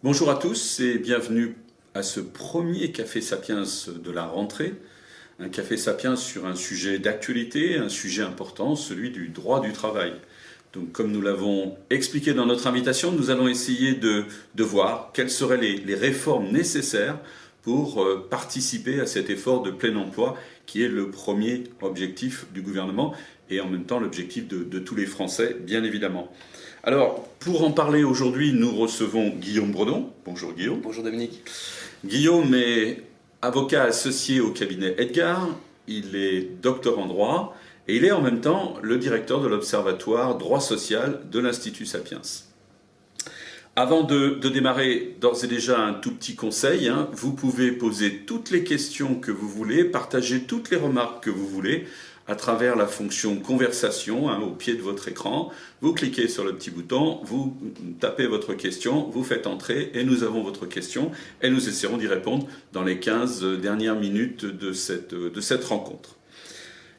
Bonjour à tous et bienvenue à ce premier Café Sapiens de la rentrée. Un Café Sapiens sur un sujet d'actualité, un sujet important, celui du droit du travail. Donc, comme nous l'avons expliqué dans notre invitation, nous allons essayer de voir quelles seraient les réformes nécessaires pour participer à cet effort de plein emploi qui est le premier objectif du gouvernement et en même temps l'objectif de tous les Français, bien évidemment. Alors, pour en parler aujourd'hui, nous recevons Guillaume Bredon. Bonjour Guillaume. Bonjour Dominique. Guillaume est avocat associé au cabinet Edgar, il est docteur en droit et il est en même temps le directeur de l'Observatoire droit social de l'Institut Sapiens. Avant de démarrer, d'ores et déjà un tout petit conseil, vous pouvez poser toutes les questions que vous voulez, partager toutes les remarques que vous voulez à travers la fonction conversation au pied de votre écran. Vous cliquez sur le petit bouton, vous tapez votre question, vous faites entrer et nous avons votre question et nous essaierons d'y répondre dans les 15 dernières minutes de cette rencontre.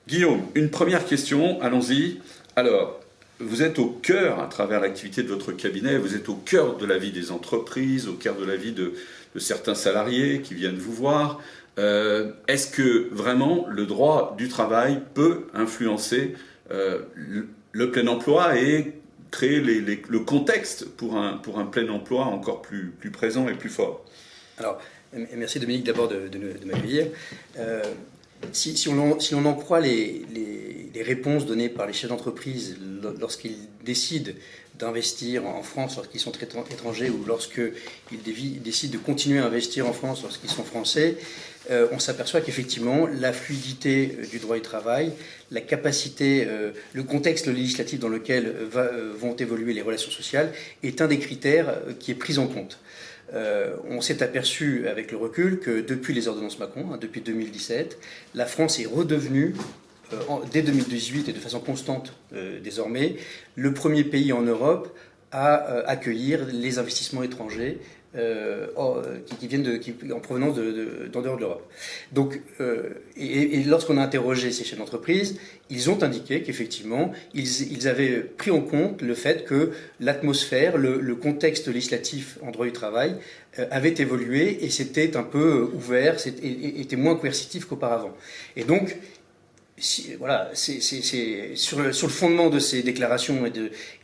Guillaume, une première question, allons-y. Alors, vous êtes au cœur, à travers l'activité de votre cabinet, vous êtes au cœur de la vie des entreprises, au cœur de la vie de certains salariés qui viennent vous voir. Est-ce que vraiment le droit du travail peut influencer le plein emploi et créer le contexte pour un plein emploi encore plus présent et plus fort? Alors, merci Dominique d'abord de m'accueillir. Si on en croit les réponses données par les chefs d'entreprise lorsqu'ils décident d'investir en France lorsqu'ils sont étrangers ou lorsqu'ils décident de continuer à investir en France lorsqu'ils sont français, on s'aperçoit qu'effectivement la fluidité du droit du travail, la capacité, le contexte législatif dans lequel vont évoluer les relations sociales est un des critères qui est pris en compte. On s'est aperçu avec le recul que depuis les ordonnances Macron, depuis 2017, la France est redevenue, dès 2018 et de façon constante désormais, le premier pays en Europe à accueillir les investissements étrangers qui viennent en provenance d'en dehors de l'Europe. Donc, et lorsqu'on a interrogé ces chefs d'entreprise, ils ont indiqué qu'effectivement, ils avaient pris en compte le fait que l'atmosphère, le contexte législatif en droit du travail avait évolué et c'était un peu ouvert, était moins coercitif qu'auparavant. Et donc, voilà, c'est sur le fondement de ces déclarations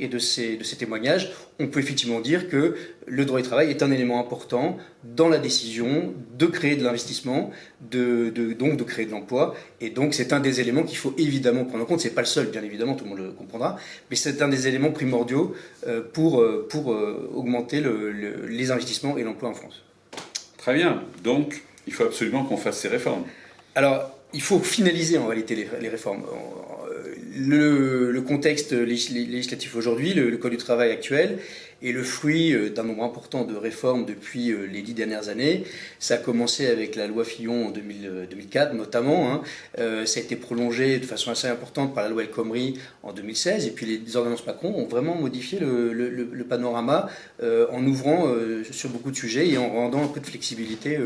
et de ces témoignages, on peut effectivement dire que le droit du travail est un élément important dans la décision de créer de l'investissement, donc de créer de l'emploi. Et donc c'est un des éléments qu'il faut évidemment prendre en compte. C'est pas le seul, bien évidemment, tout le monde le comprendra, mais c'est un des éléments primordiaux pour augmenter les investissements et l'emploi en France. Très bien. Donc, il faut absolument qu'on fasse ces réformes. Alors, il faut finaliser en réalité les réformes. Le contexte législatif aujourd'hui, le Code du travail actuel, est le fruit d'un nombre important de réformes depuis les 10 dernières années. Ça a commencé avec la loi Fillon en 2004 notamment. Ça a été prolongé de façon assez importante par la loi El Khomri en 2016. Et puis les ordonnances Macron ont vraiment modifié le panorama en ouvrant sur beaucoup de sujets et en rendant un peu de flexibilité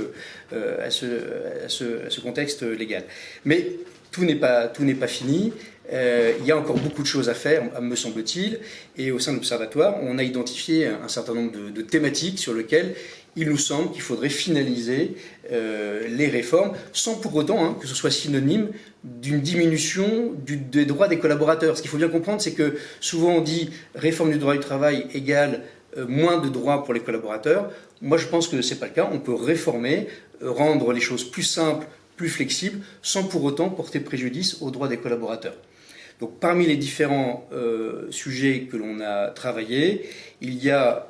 à ce contexte légal. Mais tout n'est pas fini. Il y a encore beaucoup de choses à faire, me semble-t-il, et au sein de l'Observatoire, on a identifié un certain nombre de thématiques sur lesquelles il nous semble qu'il faudrait finaliser les réformes, sans pour autant que ce soit synonyme d'une diminution des droits des collaborateurs. Ce qu'il faut bien comprendre, c'est que souvent on dit réforme du droit du travail égale moins de droits pour les collaborateurs. Moi je pense que ce n'est pas le cas, on peut réformer, rendre les choses plus simples, plus flexibles, sans pour autant porter préjudice aux droits des collaborateurs. Donc parmi les différents sujets que l'on a travaillés, il y a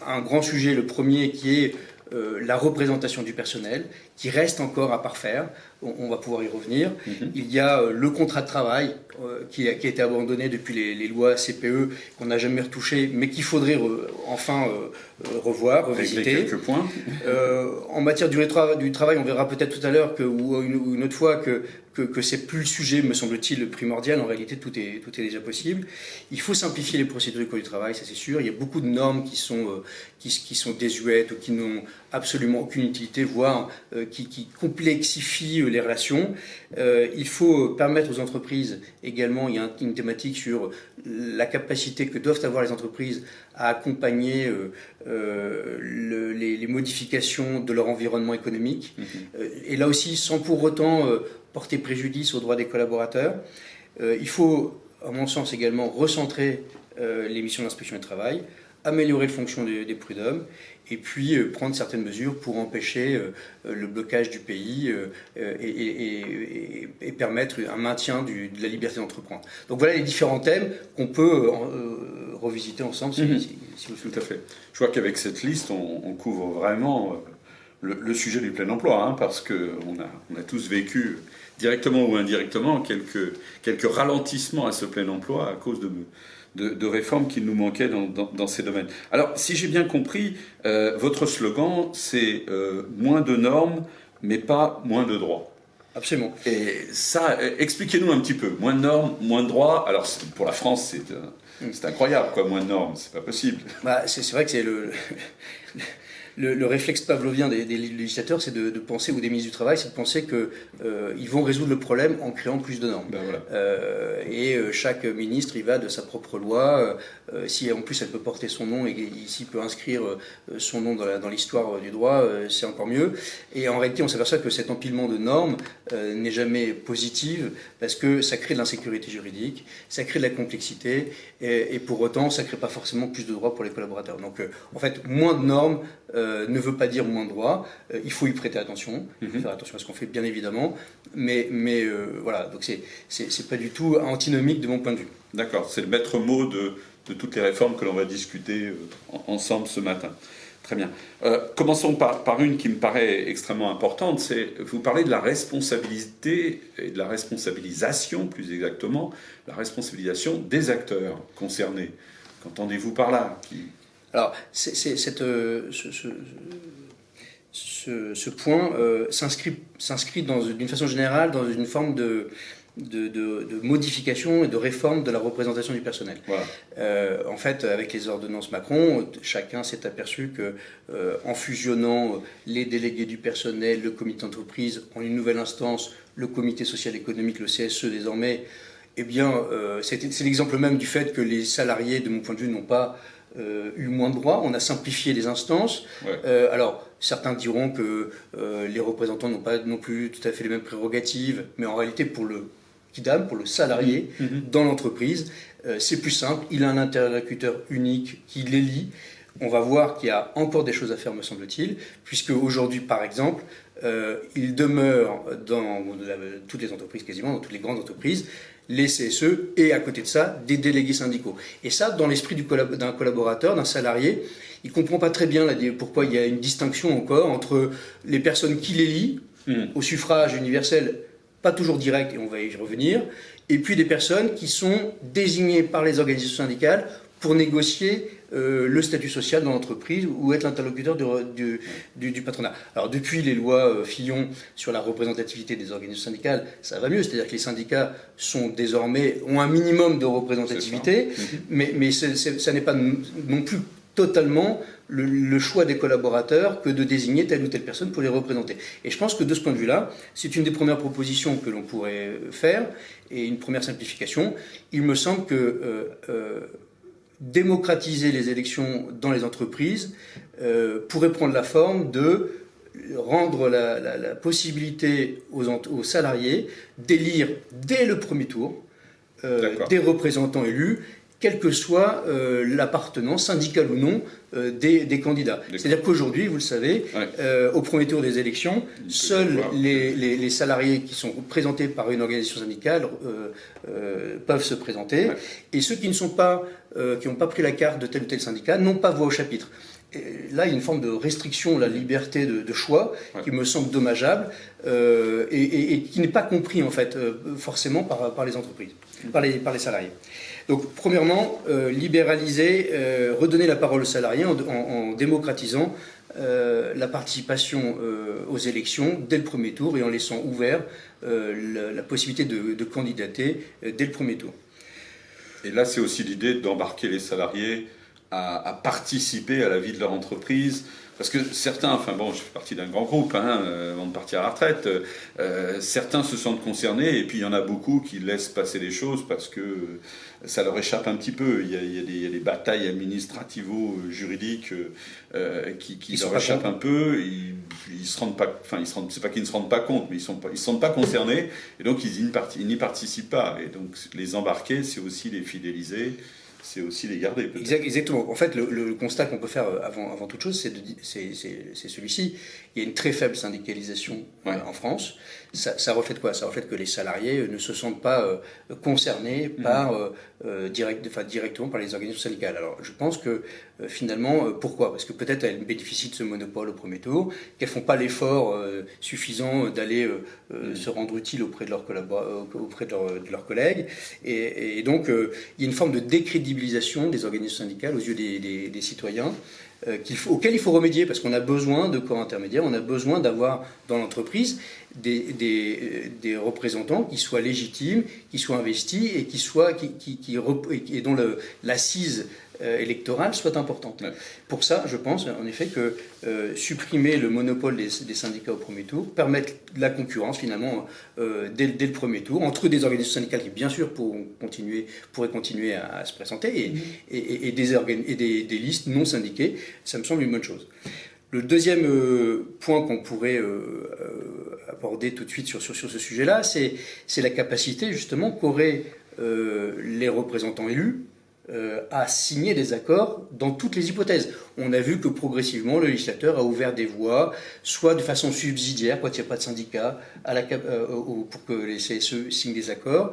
un grand sujet, le premier, qui est la représentation du personnel, qui reste encore à parfaire. On va pouvoir y revenir. Il y a le contrat de travail qui a été abandonné depuis les lois CPE, qu'on n'a jamais retouché, mais qu'il faudrait enfin revoir, revisiter. Quelques points. En matière du travail, on verra peut-être tout à l'heure ou une autre fois que c'est plus le sujet, me semble-t-il, primordial. En réalité, tout est déjà possible. Il faut simplifier les procédures du code du travail, ça c'est sûr. Il y a beaucoup de normes qui sont désuètes ou qui n'ont absolument aucune utilité, voire qui complexifient les relations. Il faut permettre aux entreprises également, il y a une thématique sur la capacité que doivent avoir les entreprises à accompagner les modifications de leur environnement économique. Et là aussi, sans pour autant porter préjudice aux droits des collaborateurs. Il faut, à mon sens également, recentrer les missions d'inspection du travail, améliorer le fonctionnement des prud'hommes, et puis prendre certaines mesures pour empêcher le blocage du pays et permettre un maintien de la liberté d'entreprendre. Donc voilà les différents thèmes qu'on peut revisiter ensemble si vous le souhaitez. Tout à fait. Je vois qu'avec cette liste, on couvre vraiment le sujet du plein emploi, hein, parce qu'on a tous vécu, directement ou indirectement, quelques ralentissements à ce plein emploi à cause de réformes qui nous manquaient dans ces domaines. Alors, si j'ai bien compris, votre slogan, c'est moins de normes, mais pas moins de droits. Absolument. Et ça, expliquez-nous un petit peu. Moins de normes, moins de droits. Alors, pour la France, c'est incroyable, quoi. Moins de normes, c'est pas possible. Bah, c'est vrai que c'est le réflexe pavlovien des législateurs, c'est de penser, ou des ministres du Travail, c'est de penser qu'ils vont résoudre le problème en créant plus de normes. Ben voilà. Et chaque ministre, il va de sa propre loi. Si en plus elle peut porter son nom et s'il peut inscrire son nom dans l'histoire du droit, c'est encore mieux. Et en réalité, on s'aperçoit que cet empilement de normes n'est jamais positif parce que ça crée de l'insécurité juridique, ça crée de la complexité et pour autant, ça ne crée pas forcément plus de droits pour les collaborateurs. Donc en fait, moins de normes ne veut pas dire moins de droits. Il faut y prêter attention, faire attention à ce qu'on fait, bien évidemment. Mais voilà, donc c'est pas du tout antinomique de mon point de vue. D'accord, c'est le maître mot de toutes les réformes que l'on va discuter ensemble ce matin. Très bien. Commençons par une qui me paraît extrêmement importante. C'est vous parlez de la responsabilité et de la responsabilisation, plus exactement, la responsabilisation des acteurs concernés. Qu'entendez-vous par là? Alors, ce point s'inscrit d'une façon générale dans une forme de modification et de réforme de la représentation du personnel. Voilà. En fait, avec les ordonnances Macron, chacun s'est aperçu que en fusionnant les délégués du personnel, le comité d'entreprise en une nouvelle instance, le comité social économique, le CSE désormais, eh bien, c'est l'exemple même du fait que les salariés, de mon point de vue, n'ont pas eu moins de droits. On a simplifié les instances. Ouais. Alors, certains diront que les représentants n'ont pas non plus tout à fait les mêmes prérogatives, mais en réalité, pour le salarié dans l'entreprise, c'est plus simple. Il a un interlocuteur unique qui l'élit. On va voir qu'il y a encore des choses à faire, me semble-t-il, puisque aujourd'hui, par exemple, il demeure dans toutes les entreprises, quasiment dans toutes les grandes entreprises, les CSE et à côté de ça, des délégués syndicaux. Et ça, dans l'esprit d'un collaborateur, d'un salarié, il ne comprend pas très bien pourquoi il y a une distinction encore entre les personnes qui l'élient au suffrage universel, pas toujours direct, et on va y revenir, et puis des personnes qui sont désignées par les organisations syndicales pour négocier le statut social dans l'entreprise ou être l'interlocuteur du patronat. Alors depuis les lois Fillon sur la représentativité des organisations syndicales, ça va mieux, c'est-à-dire que les syndicats ont un minimum de représentativité, mais ça n'est pas non plus totalement le choix des collaborateurs que de désigner telle ou telle personne pour les représenter. Et je pense que de ce point de vue-là, c'est une des premières propositions que l'on pourrait faire, et une première simplification. Il me semble que démocratiser les élections dans les entreprises pourrait prendre la forme de rendre la possibilité aux salariés d'élire dès le premier tour des représentants élus, quelle que soit l'appartenance, syndicale ou non, des candidats. C'est-à-dire qu'aujourd'hui, vous le savez, au premier tour des élections, seuls les salariés qui sont représentés par une organisation syndicale peuvent se présenter, et ceux qui n'ont pas pris la carte de tel ou tel syndicat n'ont pas voix au chapitre. Et là, il y a une forme de restriction de la liberté de choix qui me semble dommageable et qui n'est pas compris en fait forcément par les entreprises, par les salariés. Donc, premièrement, libéraliser, redonner la parole aux salariés en démocratisant la participation aux élections dès le premier tour et en laissant ouvert la possibilité de candidater dès le premier tour. Et là, c'est aussi l'idée d'embarquer les salariés à participer à la vie de leur entreprise. Parce que certains, enfin bon, je fais partie d'un grand groupe, avant de partir à la retraite, certains se sentent concernés, et puis il y en a beaucoup qui laissent passer les choses parce que ça leur échappe un petit peu. Il y a des batailles administrativo-juridiques qui leur échappent un peu. Ils se rendent pas, enfin, c'est pas qu'ils ne se rendent pas compte, mais ils se sentent pas concernés, et donc ils n'y participent pas. Et donc les embarquer, c'est aussi les fidéliser. C'est aussi les garder, peut-être. Exactement. En fait, le constat qu'on peut faire avant toute chose, c'est celui-ci. Il y a une très faible syndicalisation en France. Ça reflète quoi? Ça reflète que les salariés ne se sentent pas concernés directement par les organisations syndicales. Alors, je pense que finalement, pourquoi? Parce que peut-être elles bénéficient de ce monopole au premier tour, qu'elles font pas l'effort suffisant d'aller se rendre utile auprès de leurs de leurs collègues. Et donc, il y a une forme de décrédibilisation des organisations syndicales aux yeux des citoyens. Auquel il faut remédier, parce qu'on a besoin de corps intermédiaires, on a besoin d'avoir dans l'entreprise des représentants qui soient légitimes, qui soient investis et et dont l'assise électorale soit importante. Ouais. Pour ça, je pense en effet que supprimer le monopole des syndicats au premier tour, permettre la concurrence finalement dès le premier tour, entre des organisations syndicales qui bien sûr pourraient continuer à se présenter et des listes non syndiquées, ça me semble une bonne chose. Le deuxième point qu'on pourrait aborder tout de suite sur ce sujet-là, c'est la capacité justement qu'auraient les représentants élus à signer des accords dans toutes les hypothèses. On a vu que progressivement, le législateur a ouvert des voies, soit de façon subsidiaire, quand il n'y a pas de syndicat, pour que les CSE signent des accords,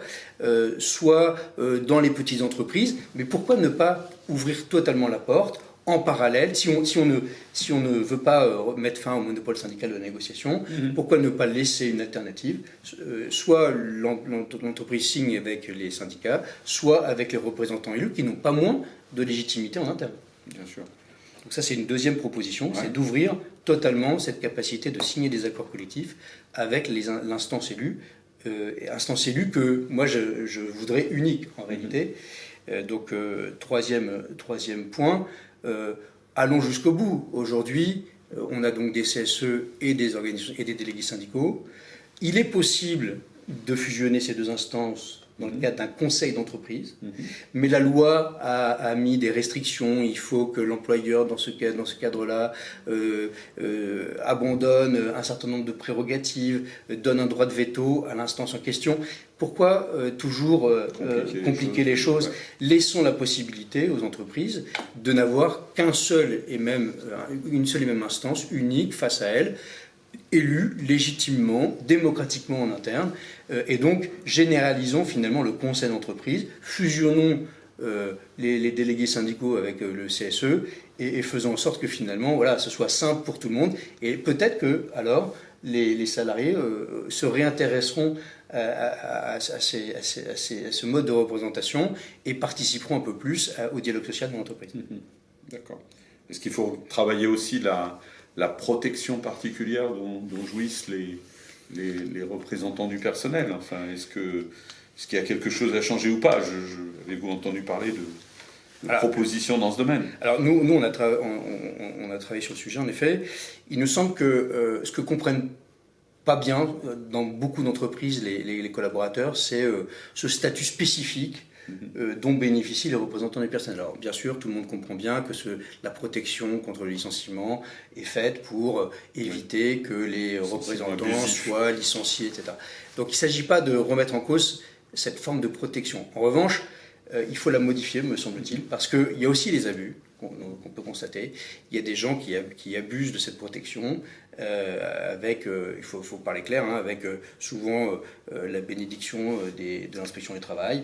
soit dans les petites entreprises. Mais pourquoi ne pas ouvrir totalement la porte en parallèle, si on ne veut pas mettre fin au monopole syndical de la négociation, pourquoi ne pas laisser une alternative? Soit l'entreprise signe avec les syndicats, soit avec les représentants élus qui n'ont pas moins de légitimité en interne. Bien sûr. Donc ça, c'est une deuxième proposition, c'est d'ouvrir totalement cette capacité de signer des accords collectifs avec l'instance élue, instance élue que moi je voudrais unique en réalité. Donc troisième point, allons jusqu'au bout. Aujourd'hui, on a donc des CSE et des organisations et des délégués syndicaux. Il est possible de fusionner ces deux instances dans le cadre d'un conseil d'entreprise, mais la loi a mis des restrictions. Il faut que l'employeur, dans ce cadre-là, abandonne un certain nombre de prérogatives, donne un droit de veto à l'instance en question. Pourquoi toujours compliquer les choses? Laissons la possibilité aux entreprises de n'avoir une seule et même instance unique face à elles, élue légitimement, démocratiquement en interne, et donc généralisons finalement le conseil d'entreprise, fusionnons les délégués syndicaux avec le CSE et faisons en sorte que finalement ce soit simple pour tout le monde, et peut-être que alors les salariés se réintéresseront à ce mode de représentation et participeront un peu plus au dialogue social de l'entreprise. D'accord. Est-ce qu'il faut travailler aussi la protection particulière dont jouissent les représentants du personnel? Enfin, est-ce qu'il y a quelque chose à changer ou pas? Avez-vous entendu parler de propositions dans ce domaine? Alors nous on a travaillé sur le sujet, en effet. Il nous semble que ce que comprennent pas bien dans beaucoup d'entreprises les collaborateurs, c'est ce statut spécifique dont bénéficient les représentants du personnel. Alors bien sûr, tout le monde comprend bien que la protection contre le licenciement est faite pour éviter que les représentants soient licenciés, etc. Donc il ne s'agit pas de remettre en cause cette forme de protection. En revanche, il faut la modifier, me semble-t-il, parce qu'il y a aussi les abus qu'on peut constater. Il y a des gens qui abusent de cette protection, avec, il faut parler clair, avec souvent la bénédiction de l'inspection du travail.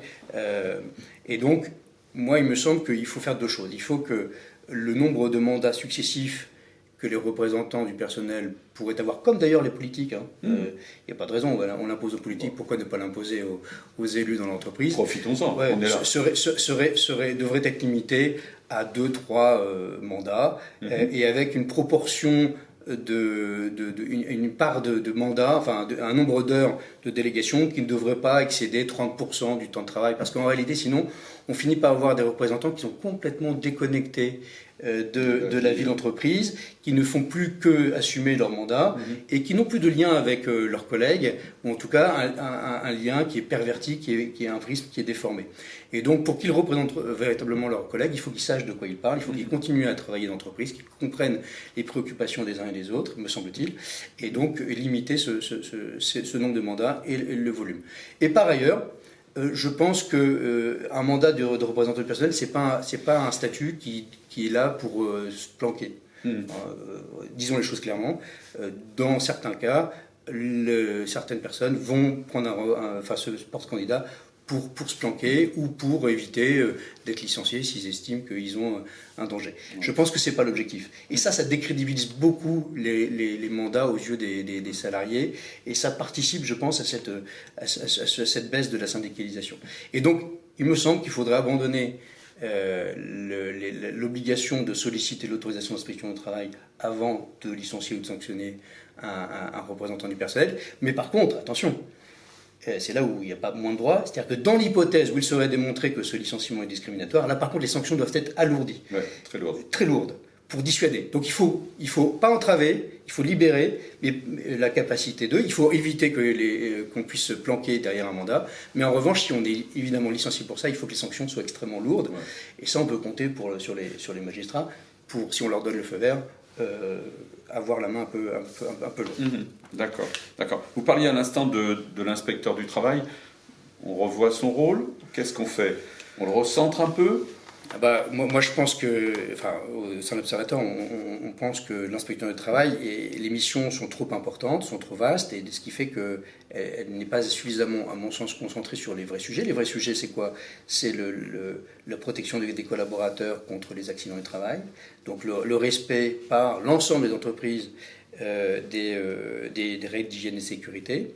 Et donc, moi, il me semble qu'il faut faire deux choses. Il faut que le nombre de mandats successifs que les représentants du personnel pourraient avoir, comme d'ailleurs les politiques. Il n'y a pas de raison, on l'impose aux politiques, pourquoi ne pas l'imposer aux élus dans l'entreprise? Profitons-en, on est là. Devrait être limité à 2-3 mandats, et avec une proportion une part de mandats, enfin un nombre d'heures de délégation qui ne devrait pas excéder 30% du temps de travail. Parce qu'en réalité, sinon, on finit par avoir des représentants qui sont complètement déconnectés de la vie d'entreprise, qui ne font plus que assumer leur mandat et qui n'ont plus de lien avec leurs collègues, ou en tout cas un lien qui est perverti, qui est un prisme qui est déformé. Et donc pour qu'ils représentent véritablement leurs collègues, il faut qu'ils sachent de quoi ils parlent, il faut qu'ils continuent à travailler dans l'entreprise, qu'ils comprennent les préoccupations des uns et des autres, me semble-t-il, et donc limiter ce nombre de mandats et le volume. Et par ailleurs, je pense qu'un mandat de représentant du personnel, c'est pas un statut qui est là pour se planquer. Disons les choses clairement. Dans certains cas, certaines personnes vont prendre se portent candidat pour se planquer ou pour éviter d'être licenciés s'ils estiment qu'ils ont un danger. Je pense que ce n'est pas l'objectif. Et ça décrédibilise beaucoup les mandats aux yeux des salariés et ça participe, je pense, à cette baisse de la syndicalisation. Et donc, il me semble qu'il faudrait abandonner l'obligation de solliciter l'autorisation d'inspection du travail avant de licencier ou de sanctionner un représentant du personnel. Mais par contre, attention, c'est là où il n'y a pas moins de droits, c'est-à-dire que dans l'hypothèse où il serait démontré que ce licenciement est discriminatoire, là par contre les sanctions doivent être alourdies. Ouais, très lourdes. Très lourdes, pour dissuader. Donc il faut pas entraver, il faut libérer la capacité d'eux, il faut éviter qu'on puisse se planquer derrière un mandat, mais en revanche, si on est évidemment licencié pour ça, il faut que les sanctions soient extrêmement lourdes, et ça on peut compter sur les magistrats, si on leur donne le feu vert, avoir la main un peu lourde. D'accord. Vous parliez à l'instant de l'inspecteur du travail. On revoit son rôle. Qu'est-ce qu'on fait? On le recentre un peu? Moi, je pense que, au sein de l'Observatoire, on pense que l'inspecteur du travail et les missions sont trop importantes, sont trop vastes, et ce qui fait qu'elle n'est pas suffisamment, à mon sens, concentrée sur les vrais sujets. Les vrais sujets, c'est quoi? C'est la protection des collaborateurs contre les accidents du travail, donc le respect par l'ensemble des entreprises des règles d'hygiène et de sécurité.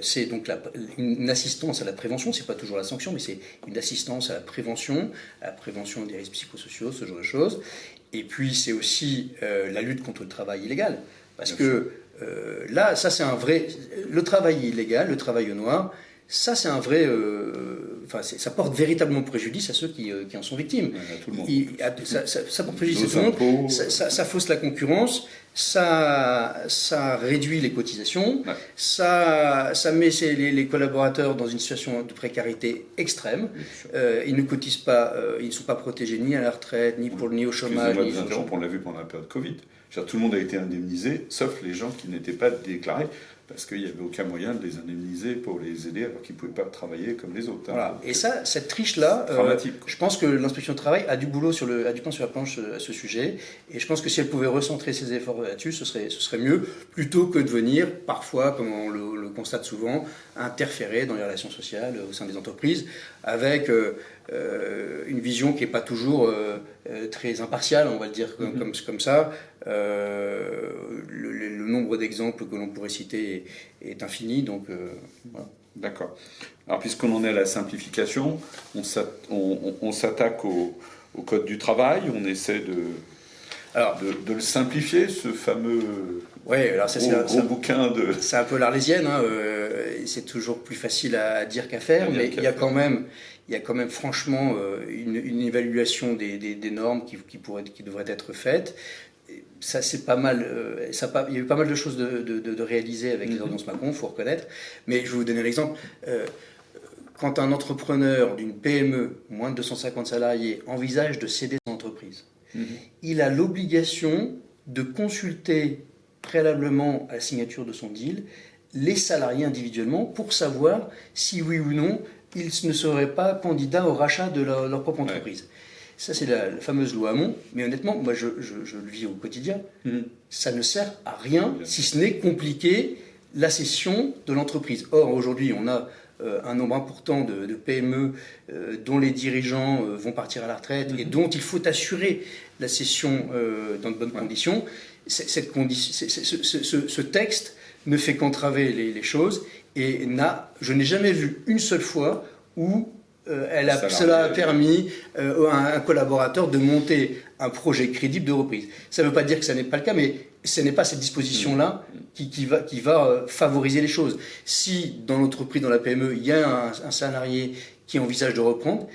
C'est donc une assistance à la prévention, c'est pas toujours la sanction, mais c'est une assistance à la prévention des risques psychosociaux, ce genre de choses. Et puis c'est aussi la lutte contre le travail illégal, parce que là, ça c'est un vrai. Le travail illégal, le travail au noir, ça c'est un vrai. Ça porte véritablement préjudice à ceux qui en sont victimes. À tout le monde. Ça porte préjudice à tout le monde. Ça fausse la concurrence. Ça réduit les cotisations, ça met les collaborateurs dans une situation de précarité extrême. Ils ne cotisent pas, ils ne sont pas protégés ni à la retraite, ni au chômage. On l'a vu pendant la période Covid. Tout le monde a été indemnisé, sauf les gens qui n'étaient pas déclarés, parce qu'il n'y avait aucun moyen de les indemniser pour les aider alors qu'ils ne pouvaient pas travailler comme les autres. Voilà. Et ça, cette triche-là, je pense que l'inspection du travail a du pain sur la planche à ce sujet. Et je pense que si elle pouvait recentrer ses efforts là-dessus, ce serait mieux, plutôt que de venir, parfois, comme on le constate souvent, interférer dans les relations sociales au sein des entreprises, avec une vision qui n'est pas toujours très impartiale, on va le dire comme ça. Le nombre d'exemples que l'on pourrait citer est infini, donc voilà. D'accord. Alors puisqu'on en est à la simplification, on s'attaque au code du travail, on essaie de le simplifier, ce fameux gros bouquin de... C'est un peu l'arlésienne, c'est toujours plus facile à dire qu'à faire, mais il y a quand même franchement une évaluation des normes qui devraient être faites. Ça, c'est pas mal. Il y a eu pas mal de choses de réaliser avec les ordonnances Macron, il faut reconnaître. Mais je vais vous donner l'exemple. Quand un entrepreneur d'une PME, moins de 250 salariés, envisage de céder son entreprise, il a l'obligation de consulter préalablement à la signature de son deal les salariés individuellement pour savoir si oui ou non ils ne seraient pas candidats au rachat de leur propre entreprise. Ça, c'est la fameuse loi Hamon. Mais honnêtement, moi, je le vis au quotidien. Ça ne sert à rien, si ce n'est compliquer la cession de l'entreprise. Or, aujourd'hui, on a un nombre important de PME dont les dirigeants vont partir à la retraite et dont il faut assurer la cession dans de bonnes conditions. Ce texte ne fait qu'entraver les choses et je n'ai jamais vu une seule fois où cela a permis à un collaborateur de monter un projet crédible de reprise. Ça ne veut pas dire que ça n'est pas le cas, mais ce n'est pas cette disposition-là qui va favoriser les choses. Si dans l'entreprise, dans la PME, il y a un salarié qui envisage de reprendre,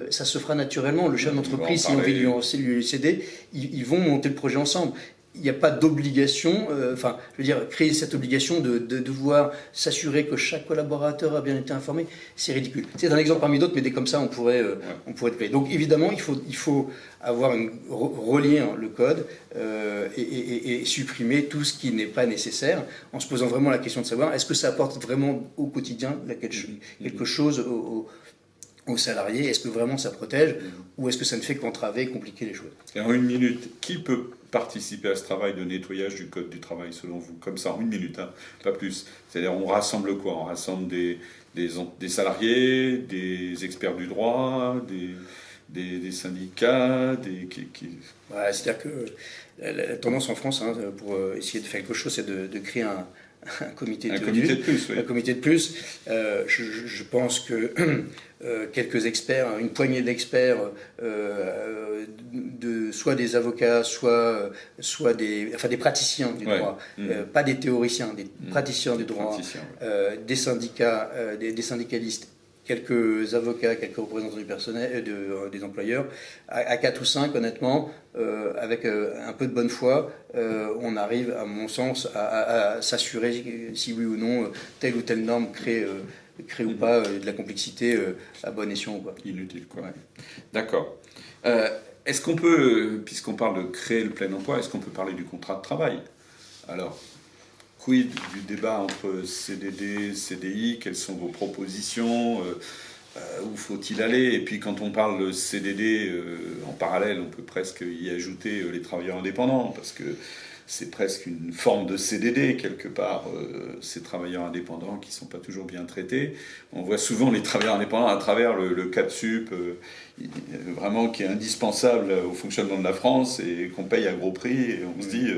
ça se fera naturellement. Le chef d'entreprise, si on on veut lui céder, ils vont monter le projet ensemble. Il n'y a pas d'obligation, je veux dire, créer cette obligation de devoir s'assurer que chaque collaborateur a bien été informé, c'est ridicule. C'est un exemple parmi d'autres, mais dès comme ça, on pourrait le créer. Donc évidemment, il faut relire le code et supprimer tout ce qui n'est pas nécessaire, en se posant vraiment la question de savoir, est-ce que ça apporte vraiment au quotidien quelque chose aux salariés, est-ce que vraiment ça protège ou est-ce que ça ne fait qu'entraver, compliquer les choses? Et en une minute, qui peut participer à ce travail de nettoyage du code du travail selon vous? Comme ça, en une minute, hein, pas plus. C'est-à-dire, on rassemble quoi? On rassemble des salariés, des experts du droit, des syndicats, C'est-à-dire que la tendance en France, hein, pour essayer de faire quelque chose, c'est de créer un comité de plus. Oui. Un comité de plus. Je pense que quelques experts, une poignée d'experts, soit des avocats, soit des praticiens du droit, pas des théoriciens, des praticiens du droit, des syndicats, des syndicalistes, quelques avocats, quelques représentants du personnel, des employeurs, à 4 ou 5, honnêtement, avec un peu de bonne foi, on arrive, à mon sens, à s'assurer si oui ou non telle ou telle norme crée ou pas de la complexité à bon escient ou pas. Inutile, quoi. Ouais. D'accord. Est-ce qu'on peut, puisqu'on parle de créer le plein emploi, est-ce qu'on peut parler du contrat de travail? Alors, quid du débat entre CDD, CDI? Quelles sont vos propositions? Où faut-il aller? Et puis quand on parle de CDD, en parallèle, on peut presque y ajouter les travailleurs indépendants, parce que c'est presque une forme de CDD, quelque part, ces travailleurs indépendants qui ne sont pas toujours bien traités. On voit souvent les travailleurs indépendants à travers le CAPSUP, vraiment qui est indispensable au fonctionnement de la France et qu'on paye à gros prix. Et on se dit,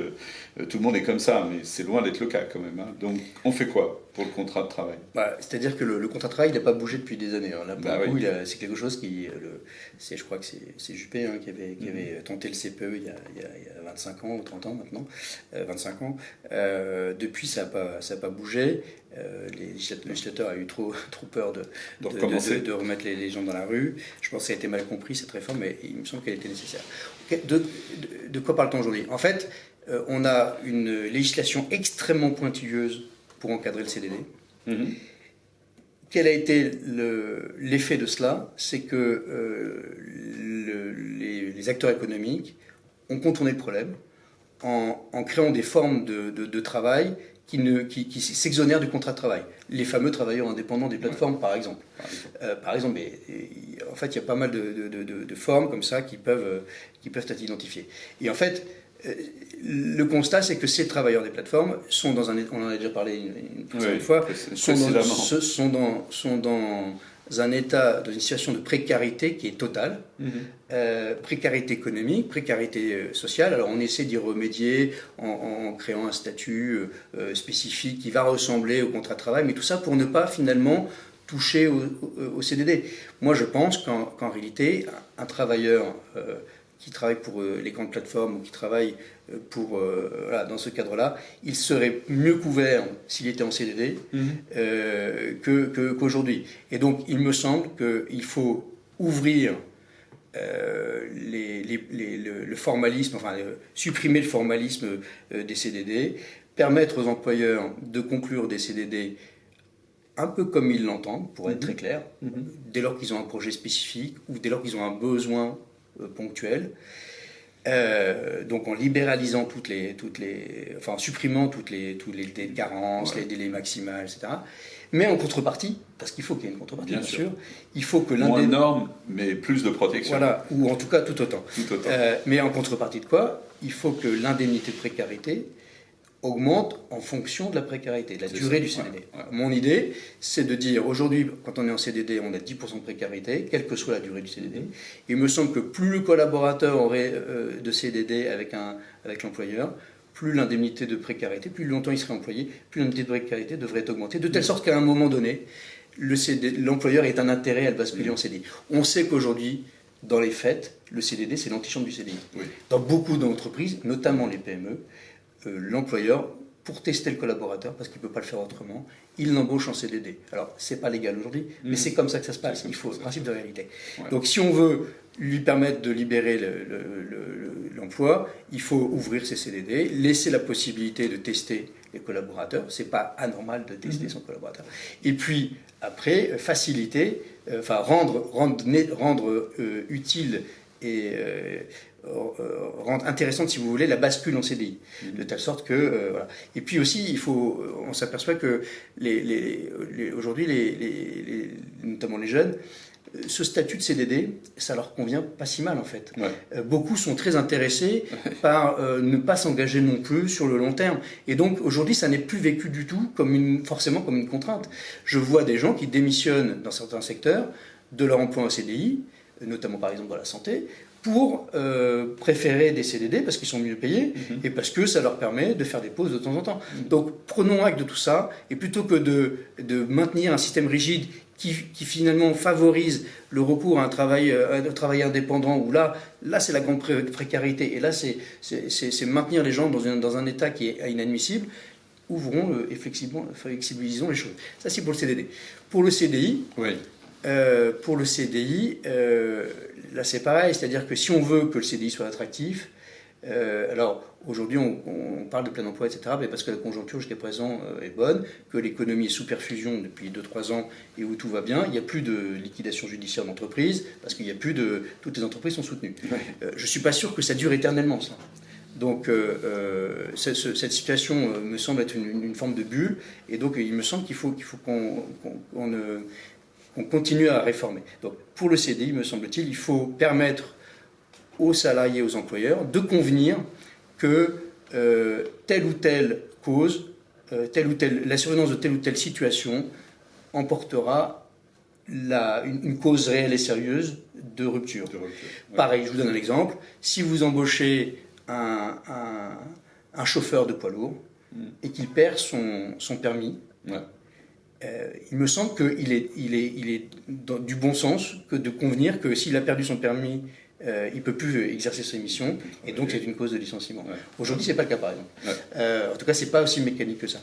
tout le monde est comme ça, mais c'est loin d'être le cas quand même. Hein. Donc, on fait quoi pour le contrat de travail? C'est-à-dire que le contrat de travail, il n'a pas bougé depuis des années. Hein. Là, pour le coup, oui. c'est quelque chose qui... je crois que c'est Juppé qui avait tenté le CPE il y a 25 ans ou 30 ans maintenant. 25 ans. Depuis, ça n'a pas bougé. Les législateurs ont eu trop peur de remettre les gens dans la rue. Je pense que ça a été mal compris, cette réforme, mais il me semble qu'elle était nécessaire. De quoi parle-t-on aujourd'hui? En fait, on a une législation extrêmement pointilleuse pour encadrer le CDD. Quel a été l'effet de cela? C'est que les acteurs économiques ont contourné le problème en créant des formes de travail qui s'exonèrent du contrat de travail. Les fameux travailleurs indépendants des plateformes, par exemple. En fait, il y a pas mal de formes comme ça qui peuvent être identifiées. Et en fait, le constat, c'est que ces travailleurs des plateformes sont dans on en a déjà parlé une fois, sont dans un état, dans une situation de précarité qui est totale, précarité économique, précarité sociale. Alors on essaie d'y remédier en créant un statut spécifique qui va ressembler au contrat de travail, mais tout ça pour ne pas finalement toucher au CDD. Moi je pense qu'en réalité, un travailleur qui travaille pour les grandes plateformes ou qui travaille dans ce cadre-là, il serait mieux couvert s'il était en CDD qu'aujourd'hui. Et donc, il me semble qu'il faut ouvrir le formalisme, supprimer le formalisme des CDD, permettre aux employeurs de conclure des CDD un peu comme ils l'entendent, pour être très clair, dès lors qu'ils ont un projet spécifique ou dès lors qu'ils ont un besoin ponctuel, donc en libéralisant en supprimant toutes les délais de carence, les délais maximaux, etc. Mais en contrepartie, parce qu'il faut qu'il y ait une contrepartie, bien sûr, il faut que moins de normes, mais plus de protection. Voilà, ou en tout cas tout autant. Mais en contrepartie de quoi? Il faut que l'indemnité de précarité augmente en fonction de la précarité, de la durée du CDD. Ouais. Mon idée, c'est de dire, aujourd'hui, quand on est en CDD, on a 10% de précarité, quelle que soit la durée du CDD. Il me semble que plus le collaborateur aurait de CDD avec l'employeur, plus l'indemnité de précarité, plus longtemps il serait employé, plus l'indemnité de précarité devrait augmenter, de telle sorte qu'à un moment donné, l'employeur ait un intérêt à le basculer en CDI. On sait qu'aujourd'hui, dans les faits, le CDD, c'est l'antichambre du CDI. Oui. Dans beaucoup d'entreprises, notamment les PME, l'employeur pour tester le collaborateur, parce qu'il ne peut pas le faire autrement, il l'embauche en CDD. Alors, ce n'est pas légal aujourd'hui, mais c'est comme ça que ça se passe. Il faut le principe de réalité. Ouais. Donc, si on veut lui permettre de libérer l'emploi, il faut ouvrir ses CDD, laisser la possibilité de tester les collaborateurs. Ce n'est pas anormal de tester son collaborateur. Et puis, après, faciliter, rendre utile et rendre intéressante, si vous voulez, la bascule en CDI, de telle sorte que voilà. Et puis aussi, on s'aperçoit que aujourd'hui, notamment les jeunes, ce statut de CDD, ça leur convient pas si mal en fait. Ouais. Beaucoup sont très intéressés par ne pas s'engager non plus sur le long terme. Et donc aujourd'hui, ça n'est plus vécu du tout forcément comme une contrainte. Je vois des gens qui démissionnent dans certains secteurs de leur emploi en CDI, notamment par exemple dans la santé, pour préférer des CDD parce qu'ils sont mieux payés et parce que ça leur permet de faire des pauses de temps en temps. Donc prenons acte de tout ça et plutôt que de maintenir un système rigide qui finalement favorise le recours à un travail indépendant où là c'est la grande précarité et là c'est maintenir les gens dans un état qui est inadmissible, ouvrons et flexibilisons les choses. Ça c'est pour le CDD. Pour le CDI, oui. Là c'est pareil, c'est-à-dire que si on veut que le CDI soit attractif, alors aujourd'hui on parle de plein emploi, etc., mais parce que la conjoncture jusqu'à présent est bonne, que l'économie est sous perfusion depuis 2-3 ans et où tout va bien, il n'y a plus de liquidation judiciaire d'entreprise, parce qu'il n'y a plus de... Toutes les entreprises sont soutenues. Je ne suis pas sûr que ça dure éternellement, ça. Donc cette situation me semble être une forme de bulle, et donc il me semble qu'il faut qu'on continue à réformer. Donc pour le CDI, me semble-t-il, il faut permettre aux salariés, aux employeurs, de convenir que telle ou telle cause, la survenance de telle ou telle situation emportera une cause réelle et sérieuse de rupture. Ouais. Pareil, je vous donne un exemple. Si vous embauchez un chauffeur de poids lourd et qu'il perd son permis, ouais. Il me semble qu'il est du bon sens que de convenir que s'il a perdu son permis, il ne peut plus exercer ses missions, et donc c'est une cause de licenciement. Ouais. Aujourd'hui, ce n'est pas le cas, par exemple. Ouais. En tout cas, ce n'est pas aussi mécanique que ça.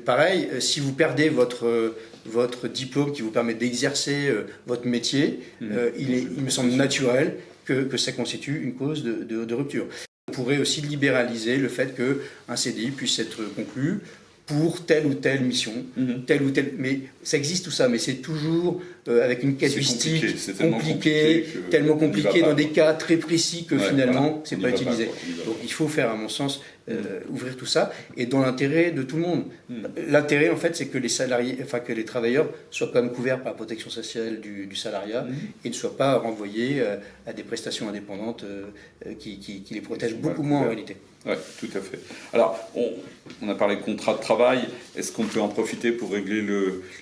Pareil, si vous perdez votre diplôme qui vous permet d'exercer votre métier, il me semble naturel que ça constitue une cause de rupture. On pourrait aussi libéraliser le fait qu'un CDI puisse être conclu pour telle ou telle mission, telle ou telle... Mais ça existe tout ça, mais c'est toujours avec une casuistique compliquée, tellement compliqué dans des cas très précis que finalement, c'est pas utilisé. Donc il faut faire, à mon sens, ouvrir tout ça, et dans l'intérêt de tout le monde. L'intérêt, en fait, c'est que que les travailleurs soient quand même couverts par la protection sociale du salariat et ne soient pas renvoyés à des prestations indépendantes qui les protègent beaucoup moins en réalité. Oui, tout à fait. Alors, on a parlé de contrat de travail. Est-ce qu'on peut en profiter pour régler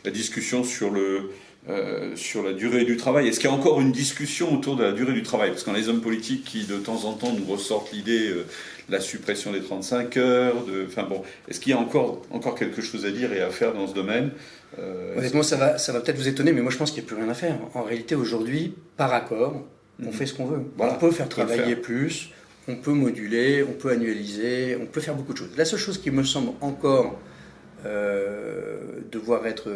la discussion sur la durée du travail? Est-ce qu'il y a encore une discussion autour de la durée du travail? Parce qu'on a les hommes politiques qui, de temps en temps, nous ressortent l'idée de la suppression des 35 heures. Enfin bon, est-ce qu'il y a encore quelque chose à dire et à faire dans ce domaine? Honnêtement, ça va peut-être vous étonner, mais moi je pense qu'il n'y a plus rien à faire. En réalité, aujourd'hui, par accord, on fait ce qu'on veut. Voilà. On peut faire travailler plus. On peut moduler, on peut annualiser, on peut faire beaucoup de choses. La seule chose qui me semble encore devoir être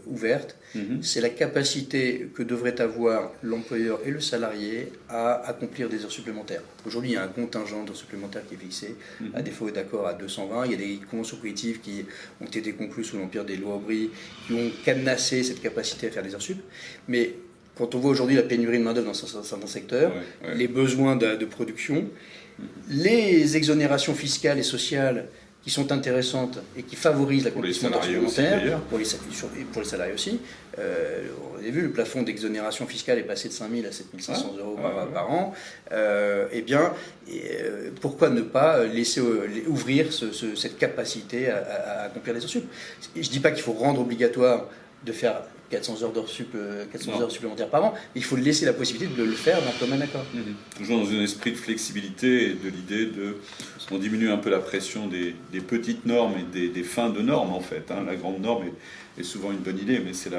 ouverte, c'est la capacité que devrait avoir l'employeur et le salarié à accomplir des heures supplémentaires. Aujourd'hui, il y a un contingent d'heures supplémentaires qui est fixé, à défaut d'accord à 220. Il y a des conventions collectives qui ont été conclues sous l'empire des lois Aubry, qui ont cadenassé cette capacité à faire des heures sup. Mais quand on voit aujourd'hui la pénurie de main-d'œuvre dans certains secteurs, les besoins de production, les exonérations fiscales et sociales qui sont intéressantes et qui favorisent l'accomplissement d'heures supplémentaires, pour les salariés aussi. On a vu, le plafond d'exonération fiscale est passé de 5 000 à 7 500 euros par an. Pourquoi ne pas laisser ouvrir cette capacité à accomplir les heures sup? Je ne dis pas qu'il faut rendre obligatoire de faire 400 heures, 400 heures supplémentaires par an. Il faut laisser la possibilité de le faire d'un commun accord. Toujours dans un esprit de flexibilité et de l'idée de... On diminue un peu la pression des petites normes et des fins de normes, en fait. La grande norme est souvent une bonne idée, mais c'est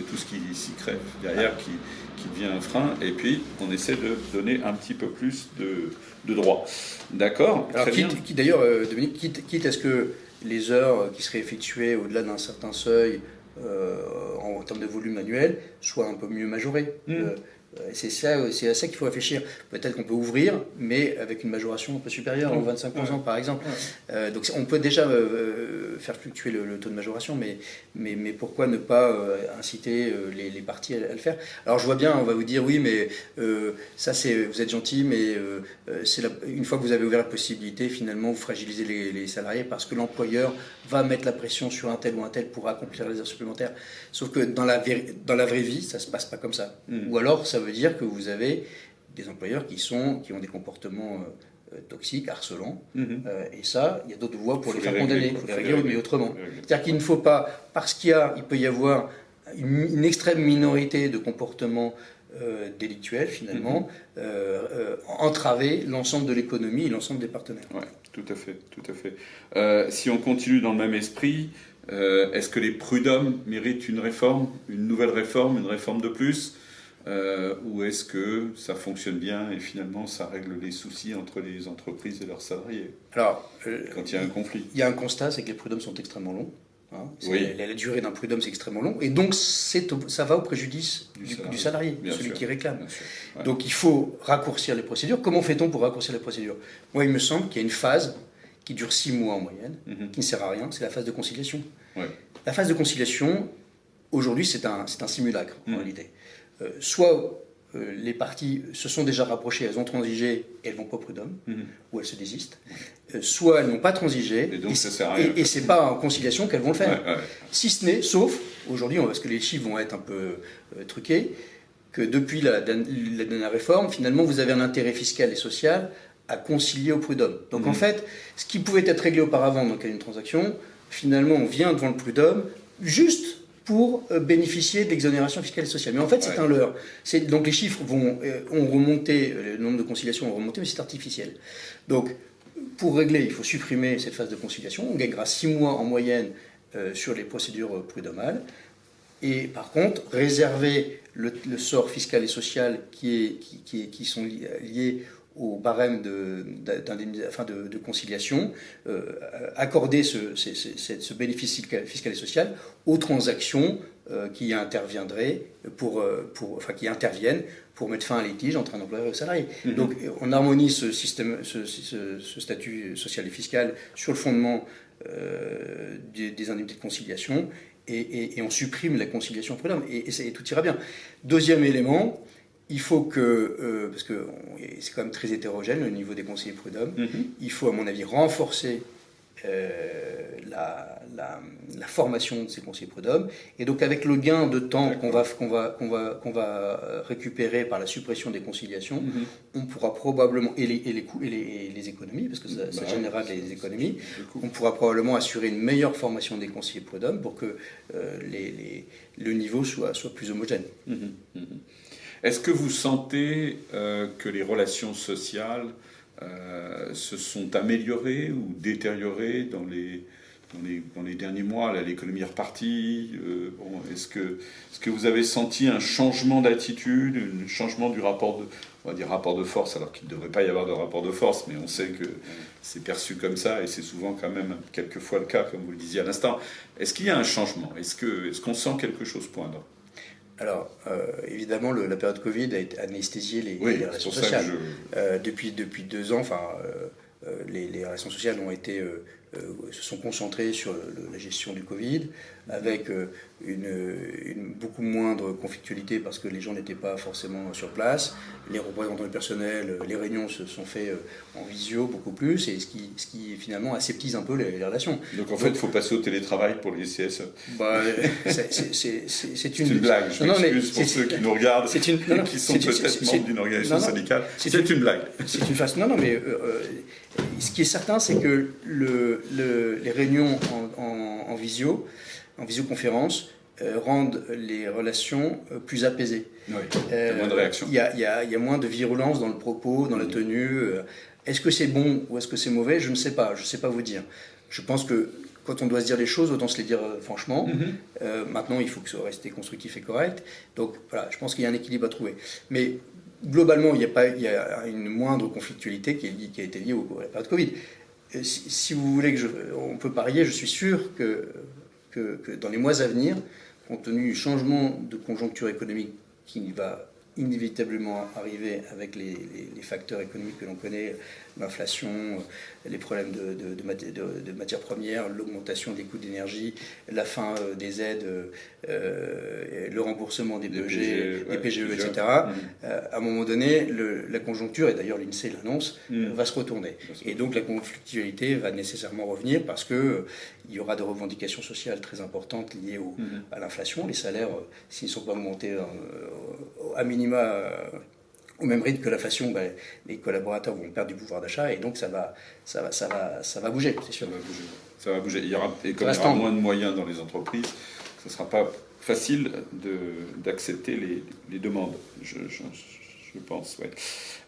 tout ce qui s'y crève derrière qui devient un frein. Et puis, on essaie de donner un petit peu plus de droits. D'accord. Alors, d'ailleurs, Dominique, quitte à ce que les heures qui seraient effectuées au-delà d'un certain seuil en termes de volume annuel soient un peu mieux majorées. C'est à ça qu'il faut réfléchir. Peut-être qu'on peut ouvrir, mais avec une majoration un peu supérieure, en 25% par exemple. Donc on peut déjà faire fluctuer le taux de majoration, mais pourquoi ne pas inciter les parties à le faire? Alors je vois bien, on va vous dire oui, mais ça vous êtes gentil, mais une fois que vous avez ouvert la possibilité, finalement vous fragilisez les salariés parce que l'employeur va mettre la pression sur un tel ou un tel pour accomplir les heures supplémentaires. Sauf que dans la vraie vie, ça ne se passe pas comme ça. Ou alors ça veut dire que vous avez des employeurs qui ont des comportements toxiques, harcelants, et ça, il y a d'autres voies pour les faire condamner, il faut les régler, mais autrement. C'est-à-dire qu'il ne faut pas, parce il peut y avoir une extrême minorité de comportements délictuels, finalement, entraver l'ensemble de l'économie et l'ensemble des partenaires. Oui, tout à fait, tout à fait. Si on continue dans le même esprit, est-ce que les prud'hommes méritent une réforme, une nouvelle réforme, une réforme de plus, ou est-ce que ça fonctionne bien et finalement ça règle les soucis entre les entreprises et leurs salariés? Alors, quand il y a un conflit. Il y a un constat, c'est que les prud'hommes sont extrêmement longs. Oui. La durée d'un prud'homme, c'est extrêmement long. Et donc, ça va au préjudice du salarié, celui qui réclame. Ouais. Donc, il faut raccourcir les procédures. Comment fait-on pour raccourcir les procédures? Moi, il me semble qu'il y a une phase qui dure 6 mois en moyenne, qui ne sert à rien, c'est la phase de conciliation. Ouais. La phase de conciliation, aujourd'hui, c'est un simulacre, en réalité. Soit les parties se sont déjà rapprochées, elles ont transigé et elles ne vont pas au prud'homme, ou elles se désistent. Soit elles n'ont pas transigé, et donc ça sert à rien. Et ce n'est pas en conciliation qu'elles vont le faire. Ouais. Si ce n'est, sauf, aujourd'hui, parce que les chiffres vont être un peu truqués, que depuis la dernière réforme, finalement, vous avez un intérêt fiscal et social à concilier au prud'homme. Donc en fait, ce qui pouvait être réglé auparavant dans le cas d'une transaction, finalement, on vient devant le prud'homme juste pour bénéficier de l'exonération fiscale et sociale. Mais en fait, c'est un leurre. Donc les chiffres ont remonté, le nombre de conciliations ont remonté, mais c'est artificiel. Donc, pour régler, il faut supprimer cette phase de conciliation. On gagnera 6 mois en moyenne sur les procédures prud'homales. Et par contre, réserver le sort fiscal et social qui sont liés au barème de conciliation, accorder ce bénéfice fiscal et social aux transactions qui interviendraient qui interviennent pour mettre fin à un litige entre un employeur et un salarié. Donc on harmonise ce statut social et fiscal sur le fondement des indemnités de conciliation et on supprime la conciliation prud'homme et tout ira bien. Deuxième élément, il faut que, parce que c'est quand même très hétérogène au niveau des conseillers prud'hommes, il faut à mon avis renforcer la formation de ces conseillers prud'hommes, et donc avec le gain de temps qu'on va récupérer par la suppression des conciliations, on pourra probablement, et les coûts et les économies, parce que ça générera des économies, on pourra probablement assurer une meilleure formation des conseillers prud'hommes pour que le niveau soit plus homogène. Est-ce que vous sentez que les relations sociales se sont améliorées ou détériorées dans les derniers mois? Là, l'économie est repartie. Est-ce que vous avez senti un changement d'attitude, un changement du rapport de force, alors qu'il ne devrait pas y avoir de rapport de force, mais on sait que c'est perçu comme ça, et c'est souvent quand même quelquefois le cas, comme vous le disiez à l'instant. Est-ce qu'il y a un changement? Est-ce qu'on sent quelque chose poindre? Alors, évidemment, la période Covid a anesthésié les relations sociales. Depuis 2 ans, les relations sociales se sont concentrées sur la gestion du Covid, avec une beaucoup moindre conflictualité parce que les gens n'étaient pas forcément sur place. Les représentants du personnel, les réunions se sont faites en visio beaucoup plus, et ce qui finalement aseptise un peu les relations. Donc en fait, il faut passer au télétravail pour les CSE. C'est une blague, je m'excuse pour ceux qui nous regardent et qui sont peut-être membres d'une organisation syndicale. C'est une blague. C'est une façon. Non, mais ce qui est certain, c'est que les réunions en visioconférence rendent les relations plus apaisées. Oui, moins de réaction. Il y a moins de virulence dans le propos, dans la tenue. Est-ce que c'est bon ou est-ce que c'est mauvais? Je ne sais pas. Je ne sais pas vous dire. Je pense que quand on doit se dire les choses, autant se les dire franchement. Maintenant, il faut que ce soit resté constructif et correct. Donc voilà, je pense qu'il y a un équilibre à trouver. Mais globalement, il y a une moindre conflictualité qui a été liée à la période Covid. Si vous voulez on peut parier, je suis sûr que dans les mois à venir, compte tenu du changement de conjoncture économique qui va inévitablement arriver avec les facteurs économiques que l'on connaît, l'inflation, les problèmes de matières premières, l'augmentation des coûts d'énergie, la fin des aides, le remboursement des PGE, etc. À un moment donné, la conjoncture, et d'ailleurs l'INSEE l'annonce, va se retourner. Et donc la conflictualité va nécessairement revenir parce qu'il y aura des revendications sociales très importantes liées à l'inflation. Les salaires, s'ils ne sont pas augmentés à minima au même rythme que l'inflation, les collaborateurs vont perdre du pouvoir d'achat et donc ça va bouger, c'est sûr. Ça va bouger. Et comme il y aura moins de moyens dans les entreprises, ce ne sera pas facile d'accepter les demandes, je pense. Ouais.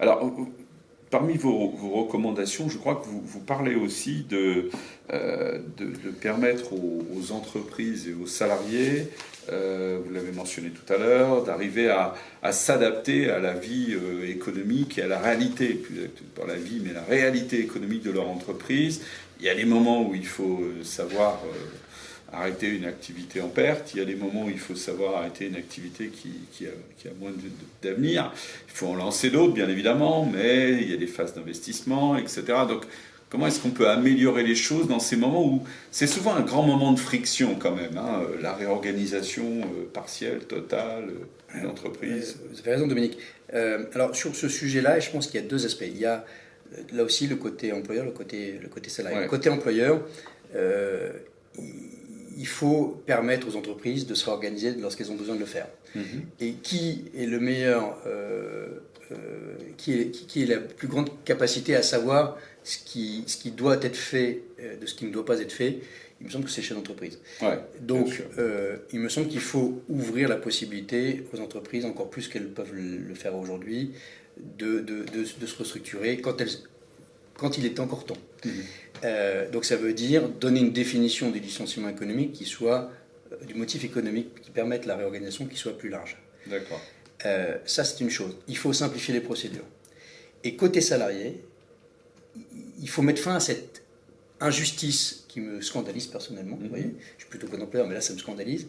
Alors, parmi vos recommandations, je crois que vous parlez aussi de permettre aux entreprises et aux salariés, vous l'avez mentionné tout à l'heure, d'arriver à s'adapter à la vie économique et à la réalité, plus pas la vie, mais la réalité économique de leur entreprise. Il y a des moments où il faut savoir arrêter une activité en perte, il y a des moments où il faut savoir arrêter une activité qui a moins d'avenir. Il faut en lancer d'autres, bien évidemment, mais il y a des phases d'investissement, etc. Donc, comment est-ce qu'on peut améliorer les choses dans ces moments où c'est souvent un grand moment de friction quand même, hein, la réorganisation partielle, totale d'une entreprise. Vous avez raison, Dominique. Alors, sur ce sujet-là, je pense qu'il y a deux aspects. Il y a là aussi le côté employeur, le côté salarié. Ouais. Le côté employeur, il faut permettre aux entreprises de se réorganiser lorsqu'elles ont besoin de le faire. Et qui est le meilleur, qui est la plus grande capacité à savoir ce qui doit être fait de ce qui ne doit pas être fait? Il me semble que c'est chez l'entreprise. Ouais, donc, il me semble qu'il faut ouvrir la possibilité aux entreprises, encore plus qu'elles peuvent le faire aujourd'hui, de se restructurer quand il est encore temps. Donc ça veut dire donner une définition du licenciement économique qui soit du motif économique qui permette la réorganisation qui soit plus large. D'accord. Ça c'est une chose. Il faut simplifier les procédures. Et côté salarié, il faut mettre fin à cette injustice qui me scandalise personnellement. Vous voyez, je suis plutôt bon employeur, mais là ça me scandalise,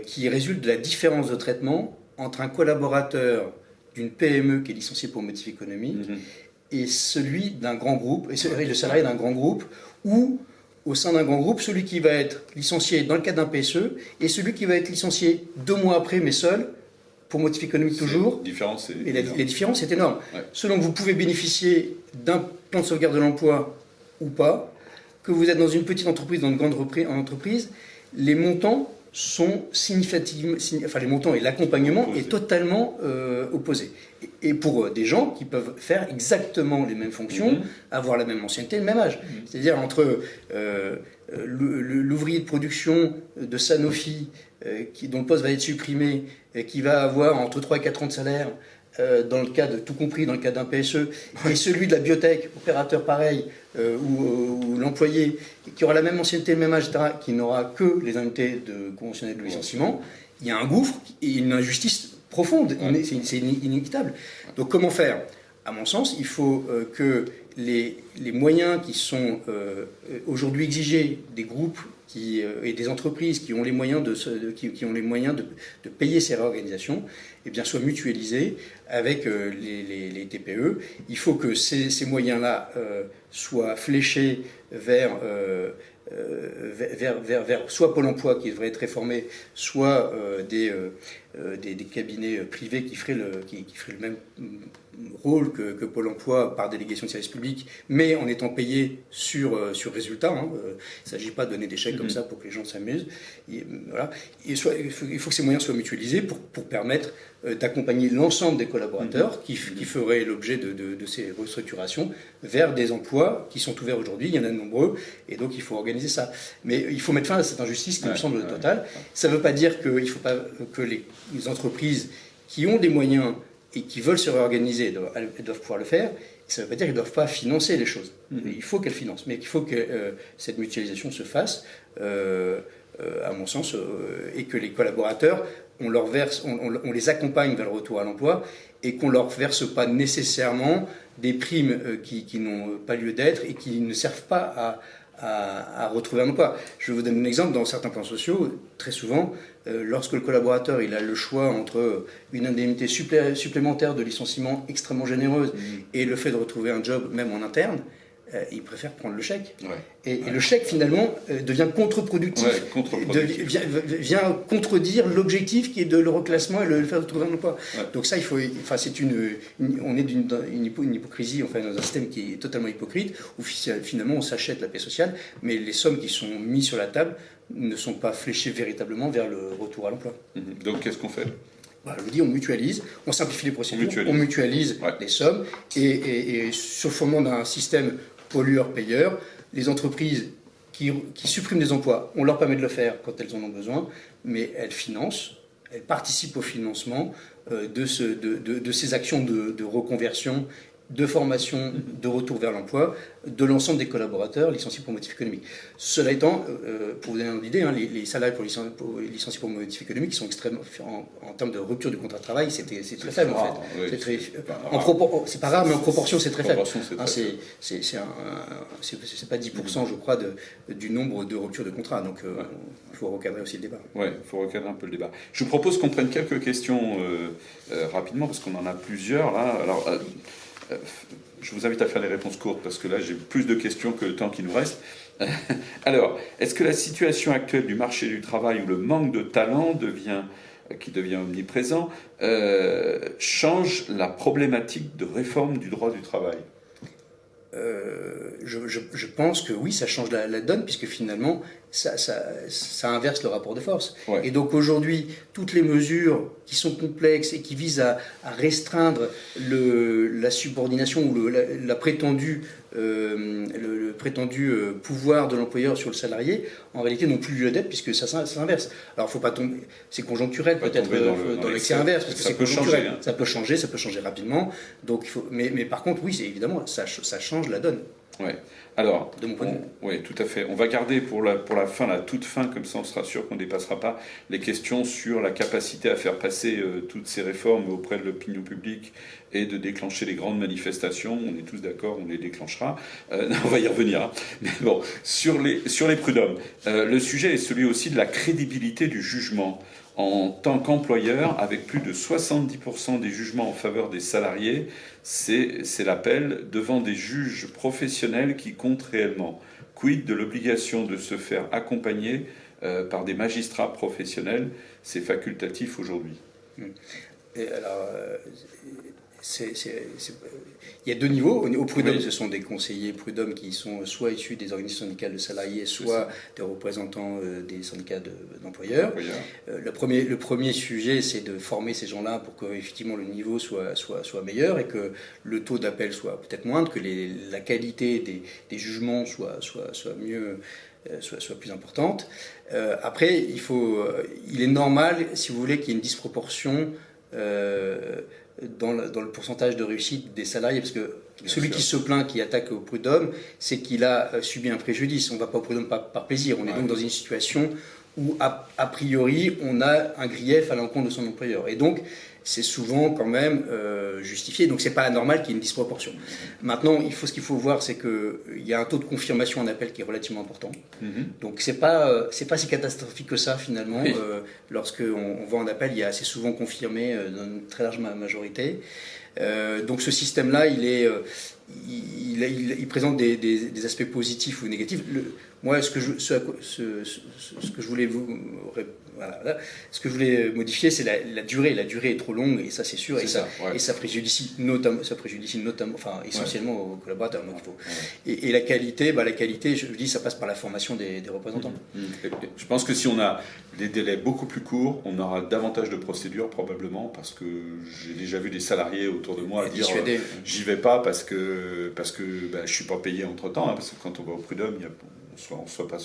qui résulte de la différence de traitement entre un collaborateur d'une PME qui est licencié pour motif économique et celui d'un grand groupe, et le salarié d'un grand groupe, ou au sein d'un grand groupe, celui qui va être licencié dans le cadre d'un PSE, et celui qui va être licencié 2 mois après, mais seul, pour motif économique toujours. Et la différence est énorme. Ouais. Selon que vous pouvez bénéficier d'un plan de sauvegarde de l'emploi ou pas, que vous êtes dans une petite entreprise, dans une grande entreprise, les montants sont significatifs, enfin les montants et l'accompagnement est totalement opposé. Et pour des gens qui peuvent faire exactement les mêmes fonctions, avoir la même ancienneté, le même âge. C'est-à-dire entre l'ouvrier de production de Sanofi, dont le poste va être supprimé, qui va avoir entre 3 et 4 ans de salaire, dans le cas de, tout compris dans le cas d'un PSE, et celui de la biotech, opérateur pareil, ou l'employé, qui aura la même ancienneté, le même âge, etc., qui n'aura que les indemnités conventionnelles de licenciement, il y a un gouffre et une injustice profonde, c'est inéquitable. Donc comment faire? À mon sens, il faut que les moyens qui sont aujourd'hui exigés des groupes et des entreprises qui ont les moyens de payer ces réorganisations, eh bien, soient mutualisés avec les TPE. Il faut que ces moyens-là soient fléchés vers soit Pôle emploi qui devrait être réformé, soit des cabinets privés qui feraient le même rôle que Pôle emploi par délégation de service public, mais en étant payés sur résultat. Hein. Il ne s'agit pas de donner des chèques comme ça pour que les gens s'amusent. Voilà. Il faut que ces moyens soient mutualisés pour permettre d'accompagner l'ensemble des collaborateurs qui feraient l'objet de ces restructurations vers des emplois qui sont ouverts aujourd'hui. Il y en a de nombreux, et donc il faut organiser ça. Mais il faut mettre fin à cette injustice qui me semble totale. Ça ne veut pas dire qu'il ne faut pas que les entreprises qui ont des moyens et qui veulent se réorganiser doivent pouvoir le faire. Ça ne veut pas dire qu'ils ne doivent pas financer les choses. Il faut qu'elles financent, mais il faut que cette mutualisation se fasse, à mon sens, et que les collaborateurs, on les accompagne vers le retour à l'emploi et qu'on ne leur verse pas nécessairement des primes qui n'ont pas lieu d'être et qui ne servent pas à retrouver un emploi. Je vous donne un exemple. Dans certains plans sociaux, très souvent, lorsque le collaborateur il a le choix entre une indemnité supplémentaire de licenciement extrêmement généreuse et le fait de retrouver un job même en interne, il préfère prendre le chèque. Et le chèque, finalement, devient contre-productif, vient contredire l'objectif qui est de le reclassement et le faire retrouver un emploi. Donc ça, on est une hypocrisie, enfin, dans un système qui est totalement hypocrite, où finalement on s'achète la paix sociale, mais les sommes qui sont mises sur la table ne sont pas fléchées véritablement vers le retour à l'emploi. Donc qu'est-ce qu'on fait ? Je vous dis, on mutualise, on simplifie les procédures, on mutualise les sommes, et sur le fondement d'un système pollueur-payeur, les entreprises qui suppriment des emplois, on leur permet de le faire quand elles en ont besoin, mais elles financent, elles participent au financement de ces actions de reconversion, de formation, de retour vers l'emploi, de l'ensemble des collaborateurs licenciés pour motif économique. Cela étant, pour vous donner une idée, les salariés licenciés pour motif économique sont extrêmement, en termes de rupture du contrat de travail, c'est très faible en fait. C'est pas rare, mais en proportion c'est très faible. C'est pas 10%, je crois, du nombre de ruptures de contrat. Donc il faut recadrer aussi le débat. Oui, il faut recadrer un peu le débat. Je vous propose qu'on prenne quelques questions rapidement, parce qu'on en a plusieurs là. Alors, je vous invite à faire des réponses courtes parce que là j'ai plus de questions que le temps qui nous reste. Alors, est-ce que la situation actuelle du marché du travail où le manque de talent qui devient omniprésent change la problématique de réforme du droit du travail ? Je pense que oui, ça change la donne, puisque finalement, ça inverse le rapport de force. Et donc aujourd'hui, toutes les mesures qui sont complexes et qui visent à restreindre la subordination ou le prétendu pouvoir de l'employeur sur le salarié, en réalité n'ont plus lieu d'être, puisque ça s'inverse. Alors il ne faut pas tomber, c'est conjoncturel peut-être dans l'excès inverse, parce que c'est conjoncturel. Changer, hein. Ça peut changer rapidement. Donc, mais par contre, oui, c'est évidemment, ça change la donne. Ouais. Alors, de mon point de vue. Oui, tout à fait. On va garder pour la fin, la toute fin, comme ça on sera sûr qu'on ne dépassera pas, les questions sur la capacité à faire passer toutes ces réformes auprès de l'opinion publique et de déclencher les grandes manifestations. On est tous d'accord, on les déclenchera. On va y revenir. Hein. Mais bon, sur les prud'hommes, le sujet est celui aussi de la crédibilité du jugement. En tant qu'employeur, avec plus de 70% des jugements en faveur des salariés, c'est l'appel devant des juges professionnels qui comptent réellement. Quid de l'obligation de se faire accompagner par des magistrats professionnels? C'est facultatif aujourd'hui. Alors, il y a deux niveaux. Au prud'homme, ce sont des conseillers prud'hommes qui sont soit issus des organisations syndicales de salariés, soit des représentants des syndicats d'employeurs. Le premier sujet, c'est de former ces gens-là pour que effectivement le niveau soit meilleur et que le taux d'appel soit peut-être moindre, que la qualité des jugements soit mieux, soit plus importante. Après, il est normal, si vous voulez, qu'il y ait une disproportion dans le pourcentage de réussite des salariés, parce que celui qui se plaint, qui attaque au prud'homme, c'est qu'il a subi un préjudice. On ne va pas au prud'homme par plaisir. On est donc dans une situation où, a priori, on a un grief à l'encontre de son employeur. Et donc, c'est souvent quand même justifié. Donc, ce n'est pas anormal qu'il y ait une disproportion. Maintenant, ce qu'il faut voir, c'est qu'il y a un taux de confirmation en appel qui est relativement important. Donc, ce n'est pas si catastrophique que ça, finalement. Lorsqu'on va en appel, il est assez souvent confirmé dans une très large majorité. Donc, ce système-là, il présente des aspects positifs ou négatifs. Moi, ce que je voulais voilà, ce que je voulais modifier, c'est la durée. La durée est trop longue, et ça, c'est sûr, et ça préjudicie notamment, enfin, essentiellement aux collaborateurs. Donc, et la qualité, je dis, ça passe par la formation des représentants. Je pense que si on a des délais beaucoup plus courts, on aura davantage de procédures probablement, parce que j'ai déjà vu des salariés autour de moi dire j'y vais pas parce que je suis pas payé entre temps, hein, parce que quand on va au prud'homme, on ne reçoit pas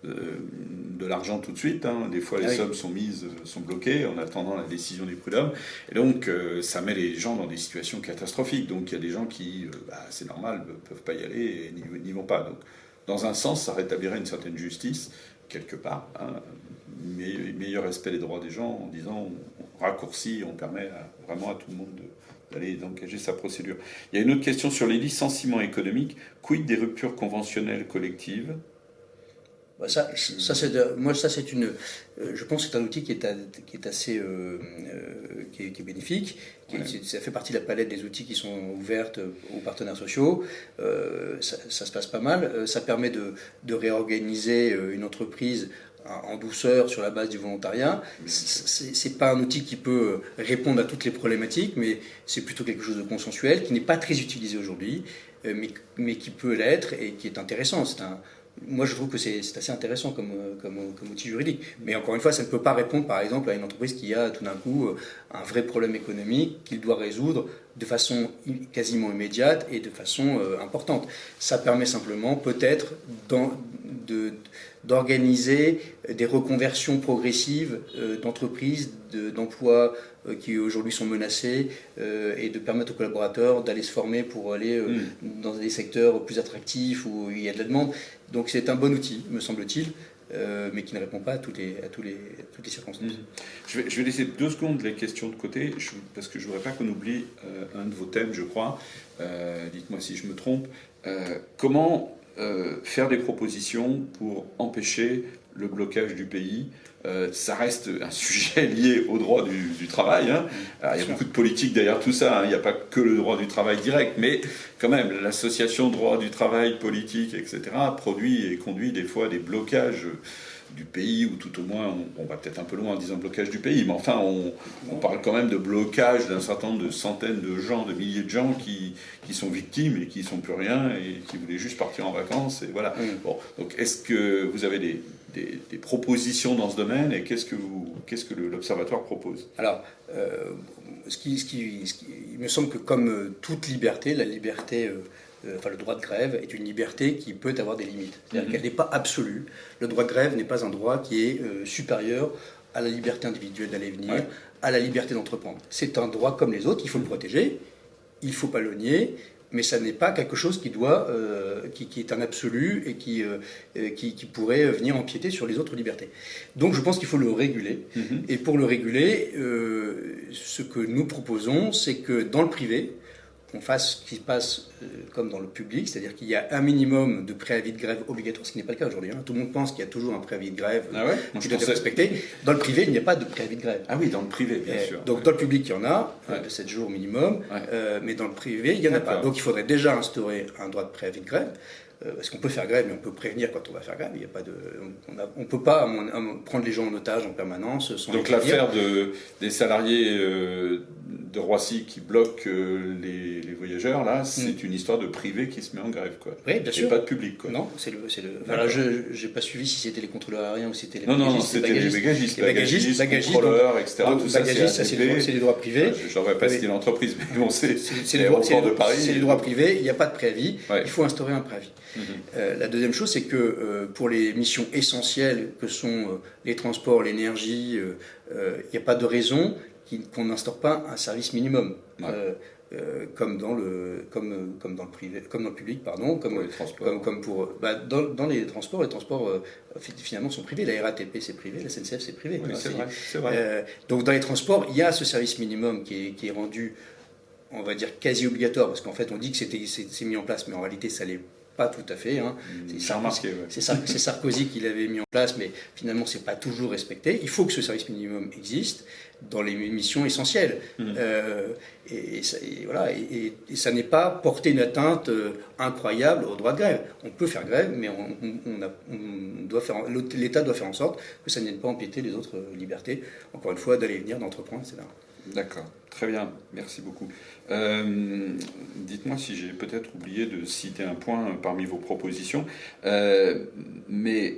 de l'argent tout de suite, hein. Des fois les sommes sont bloquées en attendant la décision du prud'homme, et donc ça met les gens dans des situations catastrophiques. Donc il y a des gens qui, c'est normal, ne peuvent pas y aller et n'y vont pas. Donc dans un sens, ça rétablirait une certaine justice quelque part, hein, mais meilleur respect des droits des gens en disant on raccourcit, on permet vraiment à tout le monde d'aller engager sa procédure. Il y a une autre question sur les licenciements économiques. Quid des ruptures conventionnelles collectives? Je pense que c'est un outil qui est assez qui est bénéfique. Ça fait partie de la palette des outils qui sont ouvertes aux partenaires sociaux. Ça se passe pas mal. Ça permet de réorganiser une entreprise en douceur sur la base du volontariat. C'est pas un outil qui peut répondre à toutes les problématiques, mais c'est plutôt quelque chose de consensuel qui n'est pas très utilisé aujourd'hui, mais qui peut l'être et qui est intéressant. Moi, je trouve que c'est assez intéressant comme outil juridique. Mais encore une fois, ça ne peut pas répondre, par exemple, à une entreprise qui a tout d'un coup un vrai problème économique qu'il doit résoudre de façon quasiment immédiate et de façon importante. Ça permet simplement, peut-être, d'organiser des reconversions progressives d'entreprises, d'emplois qui aujourd'hui sont menacés, et de permettre aux collaborateurs d'aller se former pour aller dans des secteurs plus attractifs où il y a de la demande. Donc c'est un bon outil, me semble-t-il, mais qui ne répond pas à toutes les circonstances. Je vais laisser 2 secondes les questions de côté, parce que je ne voudrais pas qu'on oublie un de vos thèmes, je crois. Dites-moi si je me trompe. Comment faire des propositions pour empêcher le blocage du pays? Ça reste un sujet lié au droit du travail, hein. Alors, il y a beaucoup de politique derrière tout ça, hein. Il n'y a pas que le droit du travail direct, mais quand même, l'association droit du travail, politique, etc., produit et conduit des fois des blocages du pays, ou tout au moins, on va peut-être un peu loin en disant blocage du pays, mais enfin, on parle quand même de blocage d'un certain nombre de centaines de gens, de milliers de gens qui sont victimes et qui ne sont plus rien et qui voulaient juste partir en vacances, et voilà. Bon, donc est-ce que vous avez des propositions dans ce domaine, et qu'est-ce que l'Observatoire propose? Alors, il me semble que comme toute liberté, la liberté, le droit de grève est une liberté qui peut avoir des limites. C'est-à-dire qu'elle n'est pas absolue. Le droit de grève n'est pas un droit qui est supérieur à la liberté individuelle d'aller et venir, à la liberté d'entreprendre. C'est un droit comme les autres, il faut le protéger, il ne faut pas le nier, mais ça n'est pas quelque chose qui est un absolu et qui pourrait venir empiéter sur les autres libertés. Donc je pense qu'il faut le réguler. Et pour le réguler, ce que nous proposons, c'est que dans le privé, on fasse ce qui se passe comme dans le public, c'est-à-dire qu'il y a un minimum de préavis de grève obligatoire, ce qui n'est pas le cas aujourd'hui. Tout le monde pense qu'il y a toujours un préavis de grève qui doit être respecté. Dans le privé, il n'y a pas de préavis de grève. Ah oui, dans le privé, bien sûr. Donc dans le public, il y en a, de 7 jours minimum, mais dans le privé, il n'y en a pas. Donc il faudrait déjà instaurer un droit de préavis de grève. Parce qu'on peut faire grève, mais on peut prévenir quand on va faire grève. Il y a pas on ne peut pas prendre les gens en otage en permanence. Donc l'affaire des salariés de Roissy qui bloquent les voyageurs, là, c'est une histoire de privé qui se met en grève, quoi. Oui, bien sûr. Et pas de public, quoi. Non, Voilà, je n'ai pas suivi si c'était les contrôleurs aériens ou si c'était les bagagistes. Non, c'était les bagagistes, contrôleurs, etc. Tout ça, c'est les droits privés. Je n'aurais pas cité l'entreprise, mais bon, c'est l'aéroport de Paris. C'est les droits privés, il n'y a pas de préavis, il faut instaurer un préavis. La deuxième chose, c'est que pour les missions essentielles que sont les transports, l'énergie, il n'y a pas de raison qu'on n'instaure pas un service minimum. Comme dans le privé, comme dans le public, pardon, comme pour dans les transports finalement sont privés. La RATP c'est privé, la SNCF c'est privé. Oui, c'est vrai. Donc dans les transports, il y a ce service minimum qui est rendu, on va dire, quasi obligatoire, parce qu'en fait on dit que c'est mis en place, mais en réalité ça l'est pas tout à fait. Hein. J'ai remarqué, ouais. C'est Sarkozy qui l'avait mis en place, mais finalement, c'est pas toujours respecté. Il faut que ce service minimum existe dans les missions essentielles. Et ça n'est pas porter une atteinte incroyable au droit de grève. On peut faire grève, mais l'État doit faire en sorte que ça n'aide pas empiéter les autres libertés, encore une fois, d'aller et venir, d'entreprendre, etc. D'accord, très bien, merci beaucoup. Dites-moi si j'ai peut-être oublié de citer un point parmi vos propositions, mais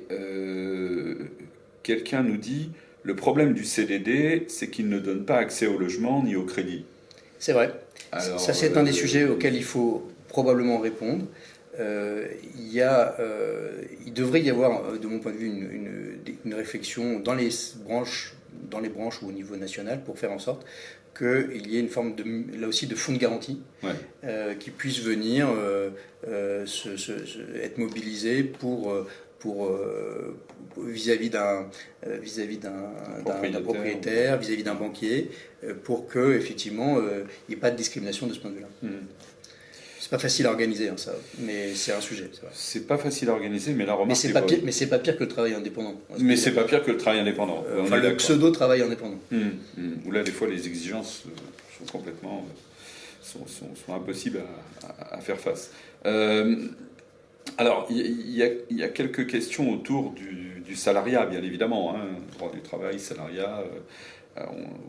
quelqu'un nous dit le problème du CDD, c'est qu'il ne donne pas accès au logement ni au crédit. C'est vrai. Alors, ça, c'est un des sujets auxquels il faut probablement répondre. Il devrait y avoir, de mon point de vue, une réflexion dans les branches ou au niveau national pour faire en sorte qu'il y ait une forme là aussi de fonds de garantie qui puisse venir être mobilisé vis-à-vis d'un propriétaire, vis-à-vis d'un banquier, pour que effectivement il n'y ait pas de discrimination de ce point de vue-là. C'est pas facile à organiser, hein, ça, mais c'est un sujet. C'est pas facile à organiser, mais la remarque. Mais c'est pas pire que le travail indépendant. Mais c'est pas pire que le travail indépendant. Enfin, le pseudo-travail indépendant. Où là, des fois, les exigences sont complètement sont impossibles à faire face. Alors, il y a quelques questions autour du salariat, bien évidemment. Hein, droit du travail, salariat.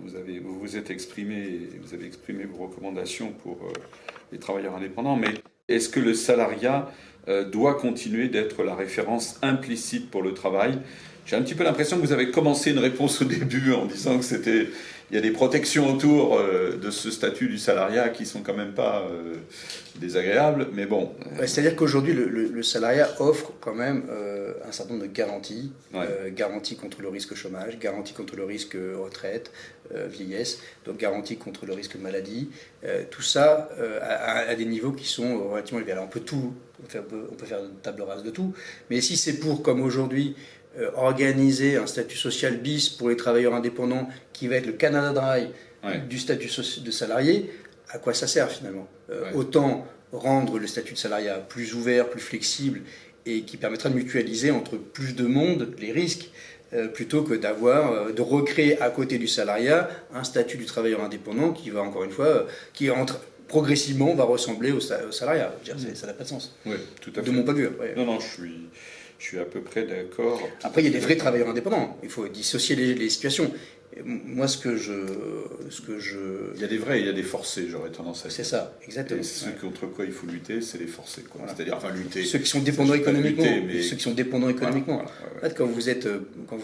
Vous avez exprimé vos recommandations pour les travailleurs indépendants, mais est-ce que le salariat doit continuer d'être la référence implicite pour le travail? J'ai un petit peu l'impression que vous avez commencé une réponse au début en disant que il y a des protections autour de ce statut du salariat qui sont quand même pas désagréables, mais bon. C'est-à-dire qu'aujourd'hui, le salariat offre quand même un certain nombre de garanties. Garantie contre le risque chômage, garantie contre le risque retraite, vieillesse, donc garantie contre le risque maladie. Tout ça à des niveaux qui sont relativement élevés. Alors on peut faire une table rase de tout, mais si c'est pour, comme aujourd'hui, organiser un statut social bis pour les travailleurs indépendants qui va être le Canada Dry du statut de salarié, à quoi ça sert finalement? Autant rendre le statut de salariat plus ouvert, plus flexible et qui permettra de mutualiser entre plus de monde les risques plutôt que de recréer à côté du salariat un statut du travailleur indépendant qui va encore une fois, progressivement va ressembler au salariat. Ça n'a pas de sens. Oui, tout à fait. De mon point de vue. Non, je suis à peu près d'accord. Après, il y a des vrais travailleurs indépendants. Il faut dissocier les situations. Moi, il y a des vrais, il y a des forcés, j'aurais tendance à dire. C'est ça, exactement. Et ceux contre quoi il faut lutter, c'est les forcés. Voilà. C'est-à-dire, lutter. Ceux qui sont dépendants économiquement. Mais... Ceux qui sont dépendants économiquement. Voilà. En fait, quand vous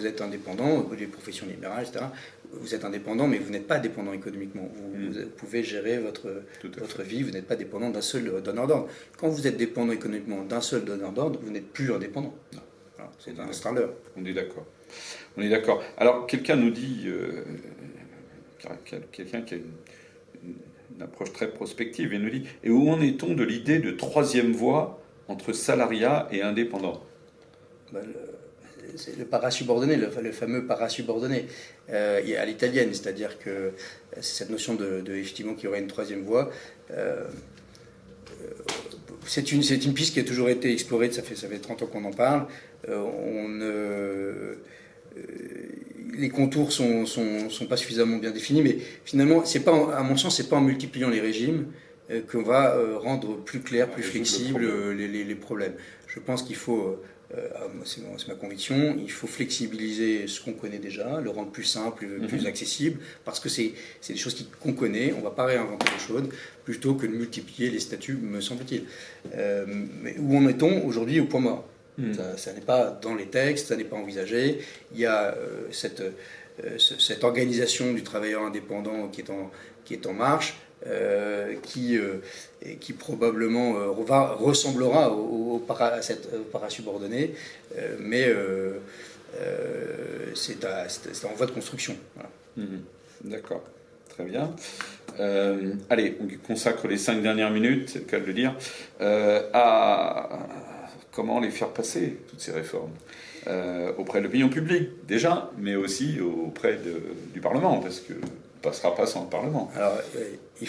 êtes indépendant, les professions libérales, etc., vous êtes indépendant, mais vous n'êtes pas dépendant économiquement. Vous pouvez gérer votre vie, vous n'êtes pas dépendant d'un seul donneur d'ordre. Quand vous êtes dépendant économiquement d'un seul donneur d'ordre, vous n'êtes plus indépendant. Voilà, c'est un standard. On est d'accord. Alors, quelqu'un nous dit, quelqu'un qui a une approche très prospective, et nous dit, et où en est-on de l'idée de troisième voie entre salariat et indépendant? C'est le parasubordonné, le fameux parasubordonné à l'italienne, c'est-à-dire que c'est cette notion effectivement qu'il y aurait une troisième voie. C'est une piste qui a toujours été explorée, ça fait 30 ans qu'on en parle. Les contours sont pas suffisamment bien définis, mais finalement, à mon sens, c'est pas en multipliant les régimes qu'on va rendre plus clair, plus flexible les problèmes. Je pense qu'il faut, c'est ma conviction, il faut flexibiliser ce qu'on connaît déjà, le rendre plus simple, plus accessible, parce que c'est des choses qu'on connaît, on ne va pas réinventer les choses, plutôt que de multiplier les statuts, me semble-t-il. Mais où en est-on aujourd'hui au point mort? Ça n'est pas dans les textes, ça n'est pas envisagé. Il y a cette organisation du travailleur indépendant qui est en marche, qui probablement ressemblera à cette parasubordonnée, mais c'est en voie de construction. Voilà. D'accord, très bien. Allez, on consacre les 5 dernières minutes, c'est le cas de le dire, à comment les faire passer, toutes ces réformes, auprès de l'opinion publique déjà, mais aussi auprès du Parlement, parce que le passera pas sans le Parlement. Alors,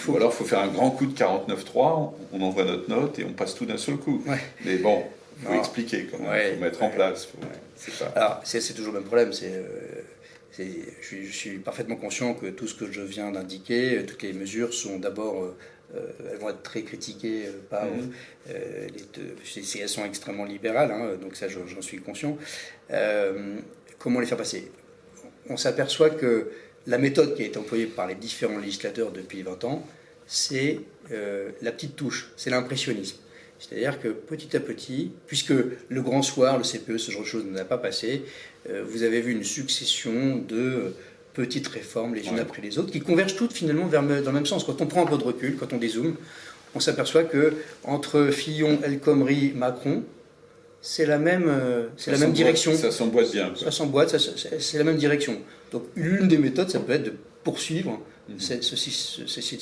Ou alors, il faut faire un grand coup de 49.3, on envoie notre note et on passe tout d'un seul coup. Ouais. Mais bon, il faut expliquer comment, il faut mettre en place. C'est ça. Alors, c'est toujours le même problème. Je suis parfaitement conscient que tout ce que je viens d'indiquer, toutes les mesures sont d'abord... elles vont être très critiquées par elles sont extrêmement libérales, hein, donc ça j'en suis conscient. Comment les faire passer? On s'aperçoit que la méthode qui a été employée par les différents législateurs depuis 20 ans, c'est la petite touche, c'est l'impressionnisme. C'est-à-dire que petit à petit, puisque le grand soir, le CPE, ce genre de choses n'a pas passé, vous avez vu une succession de petites réformes les unes après les autres, qui convergent toutes finalement dans le même sens. Quand on prend un peu de recul, quand on dézoome, on s'aperçoit que entre Fillon, El Khomri, Macron, c'est la même direction. Ça s'emboîte bien. Ça s'emboîte, c'est la même direction. Donc l'une des méthodes, ça peut être de poursuivre cette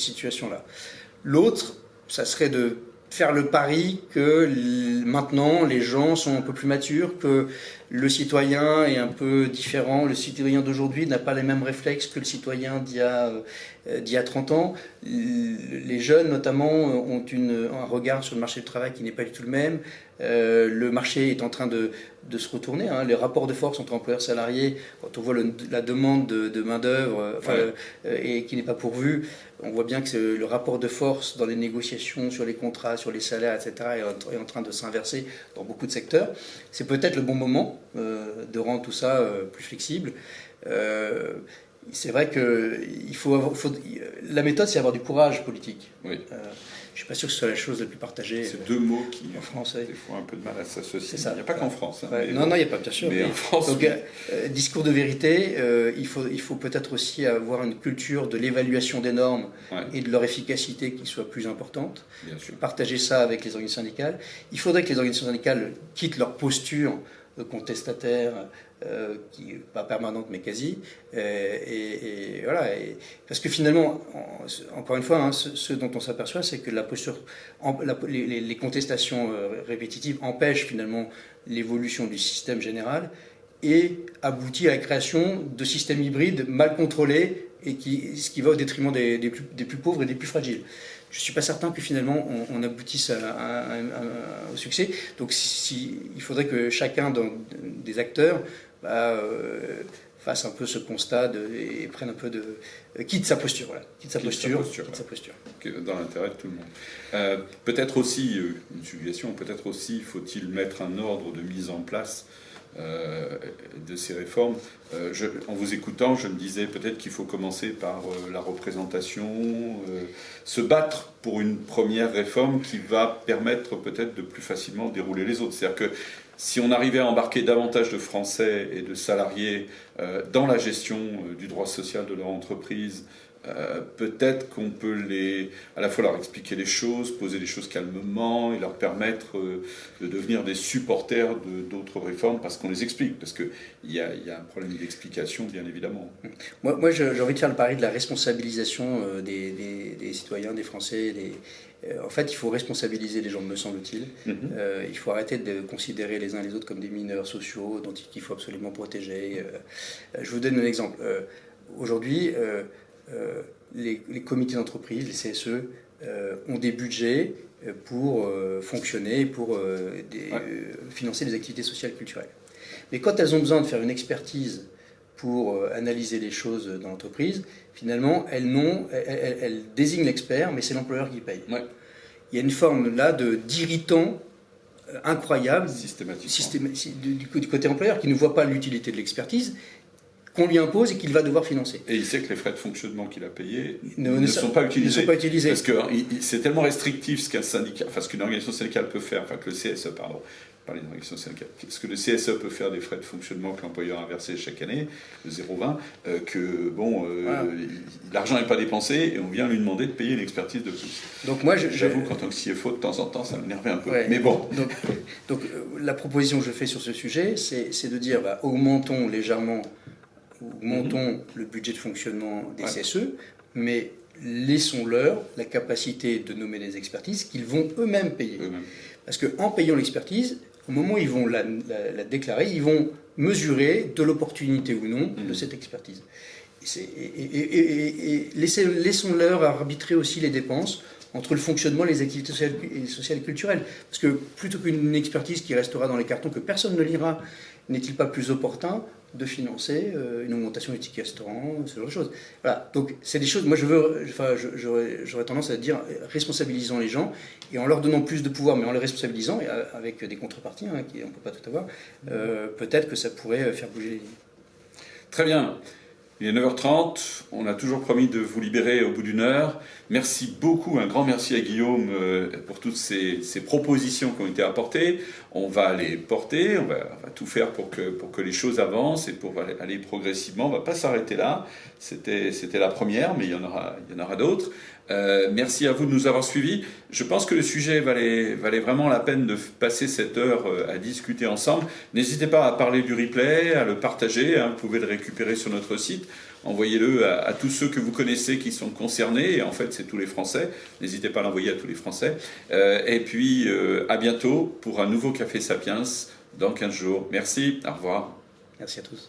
situation-là. L'autre, ça serait de faire le pari que maintenant les gens sont un peu plus matures, que le citoyen est un peu différent, le citoyen d'aujourd'hui n'a pas les mêmes réflexes que le citoyen d'il y a 30 ans. Les jeunes notamment ont un regard sur le marché du travail qui n'est pas du tout le même. Le marché est en train de se retourner, hein. Les rapports de force entre employeurs et salariés, quand on voit la demande de main-d'œuvre et qui n'est pas pourvue, on voit bien que le rapport de force dans les négociations sur les contrats, sur les salaires, etc., est en train de s'inverser dans beaucoup de secteurs. C'est peut-être le bon moment de rendre tout ça plus flexible. C'est vrai que la méthode, c'est avoir du courage politique. Oui. Je ne suis pas sûr que ce soit la chose la plus partagée. C'est deux mots qui en France, des fois un peu de mal à s'associer. Il n'y a pas qu'en France. Hein, non, il n'y a pas, bien sûr. Mais en France, donc, discours de vérité, il faut peut-être aussi avoir une culture de l'évaluation des normes et de leur efficacité qui soit plus importante. Bien sûr. Partager ça avec les organisations syndicales. Il faudrait que les organisations syndicales quittent leur posture contestataire, pas permanente mais quasi, et voilà. Parce que finalement, encore une fois, hein, ce dont on s'aperçoit, c'est que la posture, les contestations répétitives empêchent finalement l'évolution du système général et aboutit à la création de systèmes hybrides mal contrôlés et ce qui va au détriment des plus pauvres et des plus fragiles. Je ne suis pas certain que finalement on aboutisse au succès. Donc il faudrait que chacun des acteurs fasse un peu ce constat et prenne un peu quitte sa posture. Voilà. Quitte sa posture. Dans l'intérêt de tout le monde. Peut-être aussi, une suggestion, peut-être aussi faut-il mettre un ordre de mise en place de ces réformes. En vous écoutant, je me disais peut-être qu'il faut commencer par la représentation, se battre pour une première réforme qui va permettre peut-être de plus facilement dérouler les autres. C'est-à-dire que si on arrivait à embarquer davantage de Français et de salariés dans la gestion du droit social de leur entreprise, peut-être qu'on peut à la fois leur expliquer les choses, poser les choses calmement et leur permettre de devenir des supporters d'autres réformes parce qu'on les explique, parce qu'il y a un problème d'explication bien évidemment. Moi j'ai envie de faire le pari de la responsabilisation des citoyens, des Français. En fait, il faut responsabiliser les gens, me semble-t-il. Il faut arrêter de considérer les uns et les autres comme des mineurs sociaux dont il faut absolument protéger. Je vous donne un exemple. Aujourd'hui, les comités d'entreprise, les CSE, ont des budgets pour fonctionner, pour financer des activités sociales et culturelles. Mais quand elles ont besoin de faire une expertise pour analyser les choses dans l'entreprise, finalement, elles désignent l'expert, mais c'est l'employeur qui paye. Ouais. Il y a une forme là d'irritant incroyable du côté employeur qui ne voit pas l'utilité de l'expertise qu'on lui impose et qu'il va devoir financer. Et il sait que les frais de fonctionnement qu'il a payés ne sont pas utilisés. Parce que c'est tellement restrictif ce qu'une organisation syndicale peut faire, enfin que le CSE, pardon, parler d'une organisation syndicale, ce que le CSE peut faire des frais de fonctionnement que l'employeur a versés chaque année, de 0,20, que bon, l'argent n'est pas dépensé et on vient lui demander de payer une expertise de plus. Donc moi, j'avoue qu'en tant que CFO, de temps en temps, ça m'énervait un peu. Ouais. Mais bon. Donc la proposition que je fais sur ce sujet, c'est de dire, augmentons légèrement, le budget de fonctionnement des CSE, mais laissons-leur la capacité de nommer des expertises qu'ils vont eux-mêmes payer. Parce qu'en payant l'expertise, au moment où ils vont la déclarer, ils vont mesurer de l'opportunité ou non de cette expertise. laissons-leur arbitrer aussi les dépenses entre le fonctionnement, les activités sociales et culturelles. Parce que plutôt qu'une expertise qui restera dans les cartons, que personne ne lira, n'est-il pas plus opportun de financer une augmentation du ticket restaurant, ce genre de choses. Voilà, donc c'est des choses, moi j'aurais tendance à dire, responsabilisons les gens, et en leur donnant plus de pouvoir, mais en les responsabilisant, et avec des contreparties, on ne peut pas tout avoir, peut-être que ça pourrait faire bouger les lignes. Très bien. Il est 9h30, on a toujours promis de vous libérer au bout d'une heure. Merci beaucoup, un grand merci à Guillaume pour toutes ces propositions qui ont été apportées. On va les porter, on va tout faire pour que les choses avancent et pour aller progressivement. On ne va pas s'arrêter là, c'était la première, mais il y en aura d'autres. Merci à vous de nous avoir suivis. Je pense que le sujet valait vraiment la peine de passer cette heure à discuter ensemble. N'hésitez pas à parler du replay, à le partager, hein, vous pouvez le récupérer sur notre site. Envoyez-le à tous ceux que vous connaissez qui sont concernés, et en fait c'est tous les Français. N'hésitez pas à l'envoyer à tous les Français. Et puis à bientôt pour un nouveau Café Sapiens dans 15 jours. Merci, au revoir. Merci à tous.